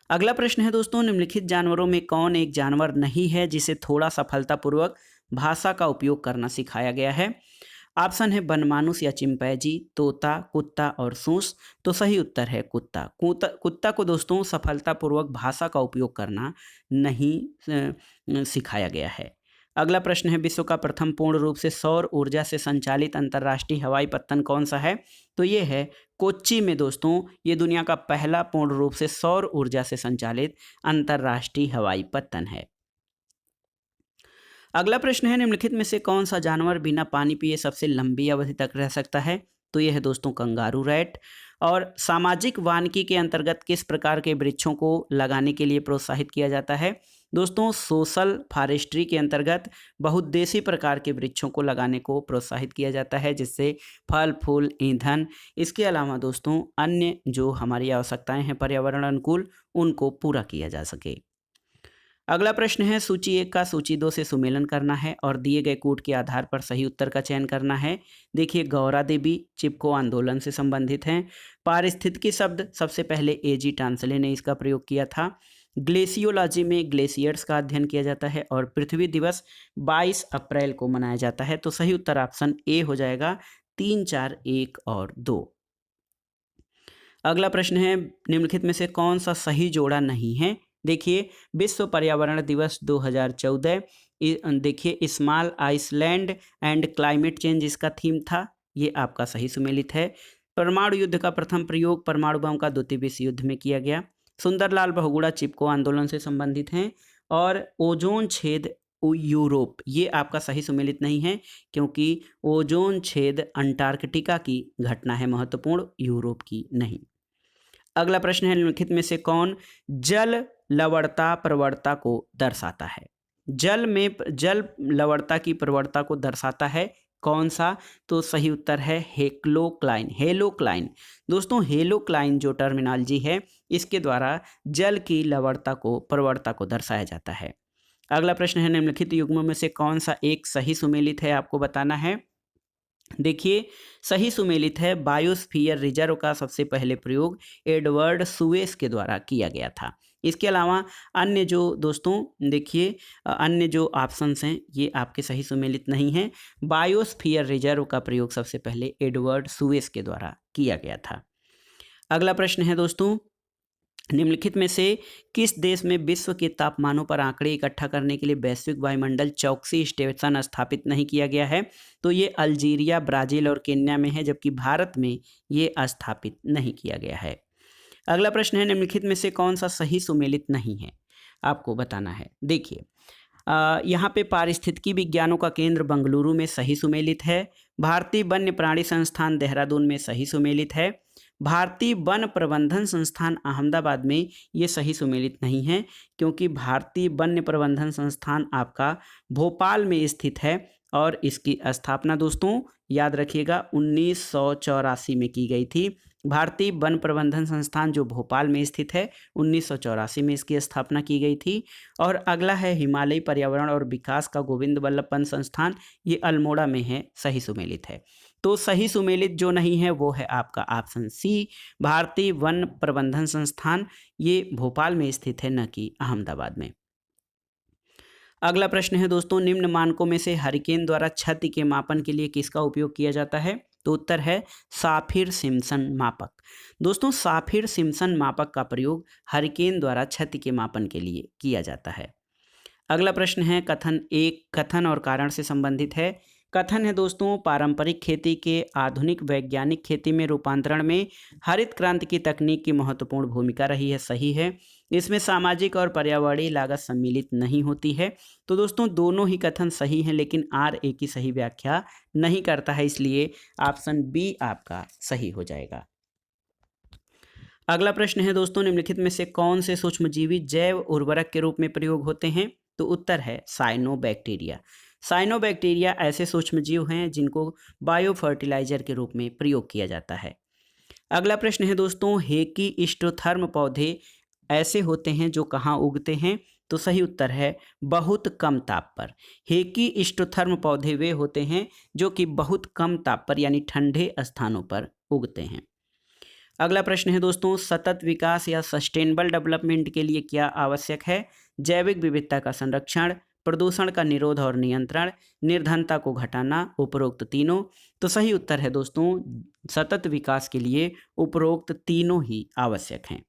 अगला प्रश्न है दोस्तों, निम्नलिखित जानवरों में कौन एक जानवर नहीं है जिसे थोड़ा सफलतापूर्वक भाषा का उपयोग करना सिखाया गया है? ऑप्शन है बनमानुष या चिंपैंजी, तोता, कुत्ता और सूस। तो सही उत्तर है कुत्ता। कुत्ता को दोस्तों सफलतापूर्वक भाषा का उपयोग करना नहीं सिखाया गया है। अगला प्रश्न है, विश्व का प्रथम पूर्ण रूप से सौर ऊर्जा से संचालित अंतर्राष्ट्रीय हवाई पत्तन कौन सा है? तो ये है कोच्चि में दोस्तों, ये दुनिया का पहला पूर्ण रूप से सौर ऊर्जा से संचालित अंतर्राष्ट्रीय हवाई पत्तन है। अगला प्रश्न है, निम्नलिखित में से कौन सा जानवर बिना पानी पिए सबसे लंबी अवधि तक रह सकता है? तो यह है दोस्तों कंगारू रैट। और सामाजिक वानिकी के अंतर्गत किस प्रकार के वृक्षों को लगाने के लिए प्रोत्साहित किया जाता है? दोस्तों सोशल फॉरेस्ट्री के अंतर्गत बहुउद्देशीय प्रकार के वृक्षों को लगाने को प्रोत्साहित किया जाता है, जिससे फल फूल ईंधन इसके अलावा दोस्तों अन्य जो हमारी आवश्यकताएं हैं पर्यावरण अनुकूल उनको पूरा किया जा सके। अगला प्रश्न है, सूची 1 का सूची 2 से सुमेलन करना है और दिए गए कूट के आधार पर सही उत्तर का चयन करना है। देखिए गौरा देवी चिपको आंदोलन से संबंधित हैं। पारिस्थितिकी शब्द सबसे पहले A.G. टांसले ने इसका प्रयोग किया था। ग्लेशियोलॉजी में ग्लेशियर्स का अध्ययन किया जाता है और पृथ्वी दिवस 22 अप्रैल को मनाया जाता है। तो सही उत्तर ऑप्शन ए हो जाएगा 3, 4, 1 और 2। अगला प्रश्न है, निम्नलिखित में से कौन सा सही जोड़ा नहीं है? देखिए, विश्व पर्यावरण दिवस 2014, देखिए small island and climate change इसका थीम था, ये आपका सही सुमेलित है। परमाणु युद्ध का प्रथम प्रयोग परमाणु बम का द्वितीय विश्व युद्ध में किया गया। सुंदरलाल बहुगुणा चिपको आंदोलन से संबंधित हैं। और ओजोन छेद यूरोप, ये आपका सही सुमेलित नहीं है, क्योंकि ओजोन छेद अंटार्कटिका की घटना है महत्वपूर्ण, यूरोप की नहीं। अगला प्रश्न है, निम्नलिखित में से कौन जल लवणता प्रवणता को दर्शाता है? जल लवणता की प्रवणता को दर्शाता है कौन सा? तो सही उत्तर है हेक्लोक्लाइन, हेलोक्लाइन। दोस्तों, हेलोक्लाइन जो टर्मिनोलॉजी है, इसके द्वारा जल की लवणता को प्रवणता को दर्शाया जाता है। अगला प्रश्न है, निम्नलिखित युग्मों में से कौन सा एक सही सुमेलित है, आपको बताना है। देखिए, सही सुमेलित है बायोस्फीयर रिजर्व का सबसे पहले प्रयोग एडवर्ड सुएस के द्वारा किया गया था। इसके अलावा अन्य जो दोस्तों देखिए अन्य जो ऑप्शंस हैं ये आपके सही सुमेलित नहीं हैं। बायोस्फीयर रिजर्व का प्रयोग सबसे पहले एडवर्ड सुएस के द्वारा किया गया था। अगला प्रश्न है दोस्तों, निम्नलिखित में से किस देश में विश्व के तापमानों पर आंकड़े इकट्ठा करने के लिए वैश्विक वायुमंडल चौकसी स्टेशन स्थापित नहीं किया गया है? तो ये अल्जीरिया, ब्राजील और केन्या में है, जबकि भारत में ये स्थापित नहीं किया गया है। अगला प्रश्न है, निम्नलिखित में से कौन सा सही सुमेलित नहीं है, आपको बताना है। देखिए, यहाँ पे पारिस्थितिकी विज्ञानों का केंद्र बंगलुरु में सही सुमेलित है। भारतीय वन्य प्राणी संस्थान देहरादून में सही सुमेलित है। भारतीय वन प्रबंधन संस्थान अहमदाबाद में ये सही सुमेलित नहीं है, क्योंकि भारतीय वन्य प्रबंधन संस्थान आपका भोपाल में स्थित है और इसकी स्थापना दोस्तों याद रखिएगा 1984 में की गई थी। भारतीय वन प्रबंधन संस्थान जो भोपाल में स्थित है 1984 में इसकी स्थापना की गई थी। और अगला है हिमालयी पर्यावरण और विकास का गोविंद वल्लभ पंत संस्थान, ये अल्मोड़ा में है, सही सुमेलित है। तो सही सुमेलित जो नहीं है वो है आपका ऑप्शन सी, भारतीय वन प्रबंधन संस्थान, ये भोपाल में स्थित है, न कि अहमदाबाद में। अगला प्रश्न है दोस्तों, निम्न मानकों में से हरिकेन द्वारा क्षति के मापन के लिए किसका उपयोग किया जाता है? तो उत्तर है साफिर सिम्पसन मापक। दोस्तों, साफिर सिम्पसन मापक का प्रयोग हरिकेन द्वारा क्षति के मापन के लिए किया जाता है। अगला प्रश्न है, कथन और कारण से संबंधित है। कथन है दोस्तों, पारंपरिक खेती के आधुनिक वैज्ञानिक खेती में रूपांतरण में हरित क्रांति की तकनीक की महत्वपूर्ण भूमिका रही है, सही है। इसमें सामाजिक और पर्यावरणीय लागत सम्मिलित नहीं होती है। तो दोस्तों, दोनों ही कथन सही हैं, लेकिन आर ए की सही व्याख्या नहीं करता है, इसलिए ऑप्शन बी आपका सही हो जाएगा। अगला प्रश्न है दोस्तों, निम्नलिखित में से कौन से सूक्ष्मजीवी जैव उर्वरक के रूप में प्रयोग होते हैं? तो उत्तर है साइनोबैक्टीरिया। साइनोबैक्टीरिया ऐसे सूक्ष्मजीव हैं जिनको बायो फर्टिलाइजर के रूप में प्रयोग किया जाता है। अगला प्रश्न है दोस्तों, हेकी इस्टोथर्म पौधे ऐसे होते हैं जो कहाँ उगते हैं? तो सही उत्तर है बहुत कम ताप पर। हेकी इस्टोथर्म पौधे वे होते हैं जो कि बहुत कम ताप पर यानी ठंडे स्थानों पर उगते हैं। अगला प्रश्न है दोस्तों, सतत विकास या सस्टेनेबल डेवलपमेंट के लिए क्या आवश्यक है? जैविक विविधता का संरक्षण, प्रदूषण का निरोध और नियंत्रण, निर्धनता को घटाना, उपरोक्त तीनों। तो सही उत्तर है दोस्तों, सतत विकास के लिए उपरोक्त तीनों ही आवश्यक हैं।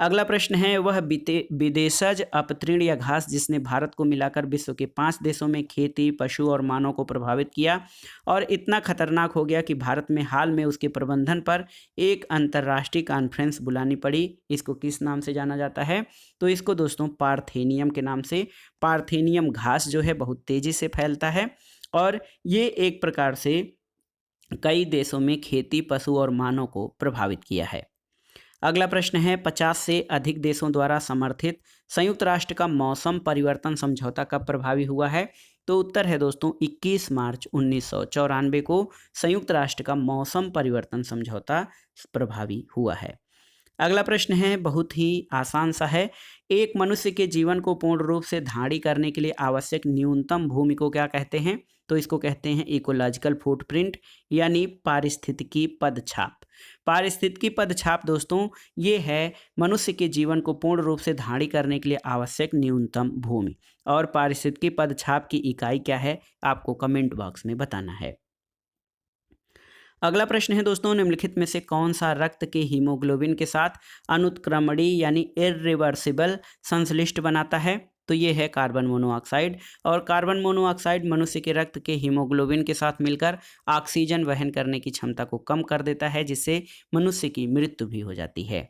अगला प्रश्न है, वह विदेशज अपतृण या घास जिसने भारत को मिलाकर विश्व के 5 देशों में खेती, पशु और मानव को प्रभावित किया और इतना खतरनाक हो गया कि भारत में हाल में उसके प्रबंधन पर एक अंतर्राष्ट्रीय कॉन्फ्रेंस बुलानी पड़ी, इसको किस नाम से जाना जाता है? तो इसको दोस्तों पार्थेनियम के नाम से। पार्थेनियम घास जो है बहुत तेजी से फैलता है और ये एक प्रकार से कई देशों में खेती, पशु और मानव को प्रभावित किया है। अगला प्रश्न है, 50 से अधिक देशों द्वारा समर्थित संयुक्त राष्ट्र का मौसम परिवर्तन समझौता कब प्रभावी हुआ है? तो उत्तर है दोस्तों 21 मार्च 1994 को संयुक्त राष्ट्र का मौसम परिवर्तन समझौता प्रभावी हुआ है। अगला प्रश्न है, बहुत ही आसान सा है, एक मनुष्य के जीवन को पूर्ण रूप से धाड़ी करने के लिए आवश्यक न्यूनतम भूमि को क्या कहते हैं? तो इसको कहते हैं इकोलॉजिकल फुटप्रिंट यानी पारिस्थितिकी पदछाप। पारिस्थितिकी पदछाप दोस्तों ये है मनुष्य के जीवन को पूर्ण रूप से धाड़ी करने के लिए आवश्यक न्यूनतम भूमि। और पारिस्थितिकी पदछाप की इकाई क्या है आपको कमेंट बॉक्स में बताना है। अगला प्रश्न है दोस्तों, निम्नलिखित में से कौन सा रक्त के हीमोग्लोबिन के साथ अनुत्क्रमणीय यानी इरिवर्सिबल संश्लिष्ट बनाता है? तो ये है कार्बन मोनोऑक्साइड। और कार्बन मोनोऑक्साइड मनुष्य के रक्त के हीमोग्लोबिन के साथ मिलकर ऑक्सीजन वहन करने की क्षमता को कम कर देता है, जिससे मनुष्य की मृत्यु भी हो जाती है।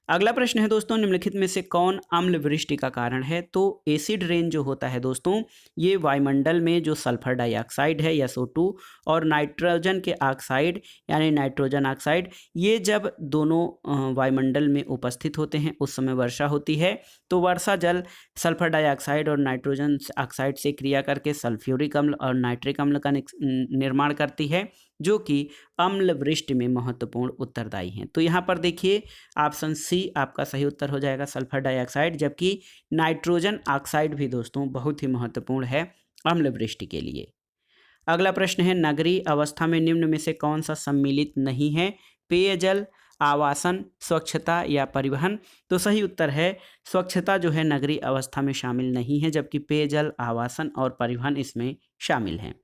अगला प्रश्न है दोस्तों, निम्नलिखित में से कौन अम्ल वृष्टि का कारण है? तो एसिड रेन जो होता है दोस्तों, ये वायुमंडल में जो सल्फर डाइऑक्साइड है SO2 और नाइट्रोजन के ऑक्साइड यानी नाइट्रोजन ऑक्साइड, ये जब दोनों वायुमंडल में उपस्थित होते हैं उस समय वर्षा होती है। तो वर्षा जल सल्फर डाइऑक्साइड और नाइट्रोजन ऑक्साइड से क्रिया करके सल्फ्यूरिक अम्ल और नाइट्रिक अम्ल का निर्माण करती है, जो कि अम्ल वृष्टि में महत्वपूर्ण उत्तरदायी हैं। तो यहाँ पर देखिए ऑप्शन सी आपका सही उत्तर हो जाएगा, सल्फर डाइऑक्साइड, जबकि नाइट्रोजन ऑक्साइड भी दोस्तों बहुत ही महत्वपूर्ण है अम्ल वृष्टि के लिए। अगला प्रश्न है, नगरीय अवस्था में निम्न में से कौन सा सम्मिलित नहीं है? पेयजल, आवासन, स्वच्छता या परिवहन? तो सही उत्तर है स्वच्छता जो है नगरीय अवस्था में शामिल नहीं है, जबकि पेयजल, आवासन और परिवहन इसमें शामिल हैं।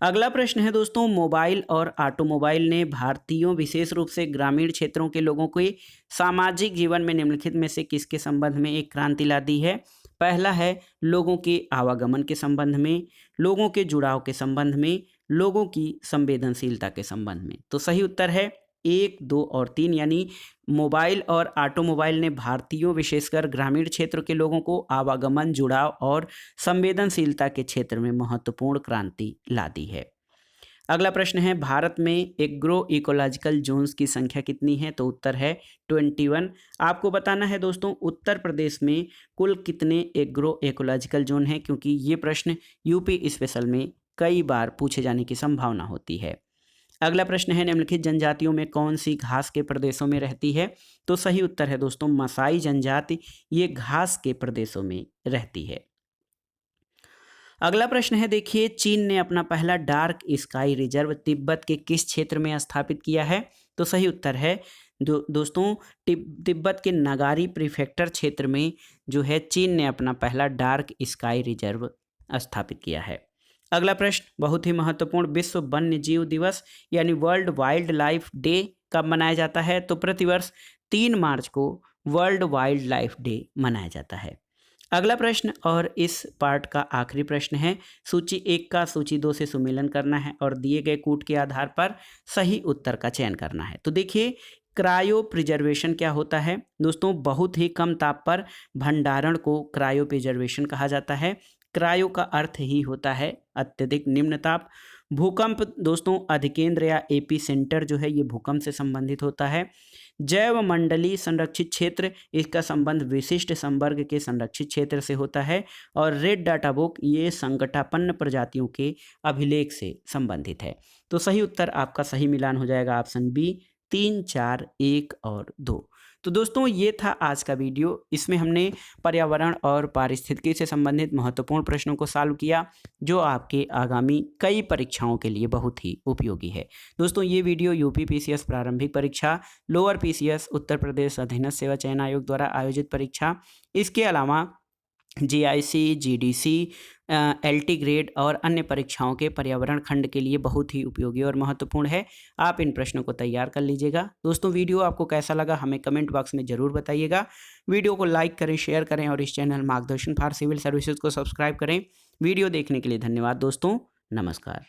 अगला प्रश्न है दोस्तों, मोबाइल और ऑटोमोबाइल ने भारतीयों विशेष रूप से ग्रामीण क्षेत्रों के लोगों के सामाजिक जीवन में निम्नलिखित में से किसके संबंध में एक क्रांति ला दी है? पहला है लोगों के आवागमन के संबंध में, लोगों के जुड़ाव के संबंध में, लोगों की संवेदनशीलता के संबंध में। तो सही उत्तर है 1, 2 और 3, यानी मोबाइल और ऑटोमोबाइल ने भारतीयों विशेषकर ग्रामीण क्षेत्र के लोगों को आवागमन, जुड़ाव और संवेदनशीलता के क्षेत्र में महत्वपूर्ण क्रांति ला दी है। अगला प्रश्न है, भारत में एग्रो इकोलॉजिकल जोन्स की संख्या कितनी है? तो उत्तर है 21। आपको बताना है दोस्तों उत्तर प्रदेश में कुल कितने एग्रो इकोलॉजिकल जोन हैं, क्योंकि ये प्रश्न यूपी स्पेशल में कई बार पूछे जाने की संभावना होती है। अगला प्रश्न है, निम्नलिखित जनजातियों में कौन सी घास के प्रदेशों में रहती है? तो सही उत्तर है दोस्तों मसाई जनजाति, ये घास के प्रदेशों में रहती है। अगला प्रश्न है, देखिए चीन ने अपना पहला डार्क स्काई रिजर्व तिब्बत के किस क्षेत्र में स्थापित किया है? तो सही उत्तर है दोस्तों तिब्बत के नगारी प्रीफेक्चर क्षेत्र में जो है चीन ने अपना पहला डार्क स्काई रिजर्व स्थापित किया है। अगला प्रश्न बहुत ही महत्वपूर्ण, विश्व वन्य जीव दिवस यानी वर्ल्ड वाइल्ड लाइफ डे कब मनाया जाता है? तो प्रतिवर्ष 3 मार्च को वर्ल्ड वाइल्ड लाइफ डे मनाया जाता है। अगला प्रश्न और इस पार्ट का आखिरी प्रश्न है, सूची 1 का सूची 2 से सुमेलन करना है और दिए गए कूट के आधार पर सही उत्तर का चयन करना है। तो देखिए क्रायो प्रिजर्वेशन क्या होता है दोस्तों? बहुत ही कम ताप पर भंडारण को क्रायो प्रिजर्वेशन कहा जाता है। क्रायो का अर्थ ही होता है अत्यधिक निम्न ताप। भूकंप दोस्तों अधिकेंद्र या एपी सेंटर जो है ये भूकंप से संबंधित होता है। जैव मंडलीय संरक्षित क्षेत्र, इसका संबंध विशिष्ट संवर्ग के संरक्षित क्षेत्र से होता है। और रेड डाटा बुक ये संकटापन्न प्रजातियों के अभिलेख से संबंधित है। तो सही उत्तर आपका सही मिलान हो जाएगा ऑप्शन बी, 3, 4, 1 और 2। तो दोस्तों ये था आज का वीडियो। इसमें हमने पर्यावरण और पारिस्थितिकी से संबंधित महत्वपूर्ण प्रश्नों को सॉल्व किया, जो आपके आगामी कई परीक्षाओं के लिए बहुत ही उपयोगी है। दोस्तों ये वीडियो यूपी PCS प्रारंभिक परीक्षा, लोअर PCS उत्तर प्रदेश अधीनस्थ सेवा चयन आयोग द्वारा आयोजित परीक्षा, इसके अलावा GIC, GDC, LT ग्रेड और अन्य परीक्षाओं के पर्यावरण खंड के लिए बहुत ही उपयोगी और महत्वपूर्ण है। आप इन प्रश्नों को तैयार कर लीजिएगा। दोस्तों वीडियो आपको कैसा लगा हमें कमेंट बॉक्स में ज़रूर बताइएगा। वीडियो को लाइक करें, शेयर करें और इस चैनल मार्गदर्शन फॉर सिविल सर्विसेज को सब्सक्राइब करें। वीडियो देखने के लिए धन्यवाद दोस्तों, नमस्कार।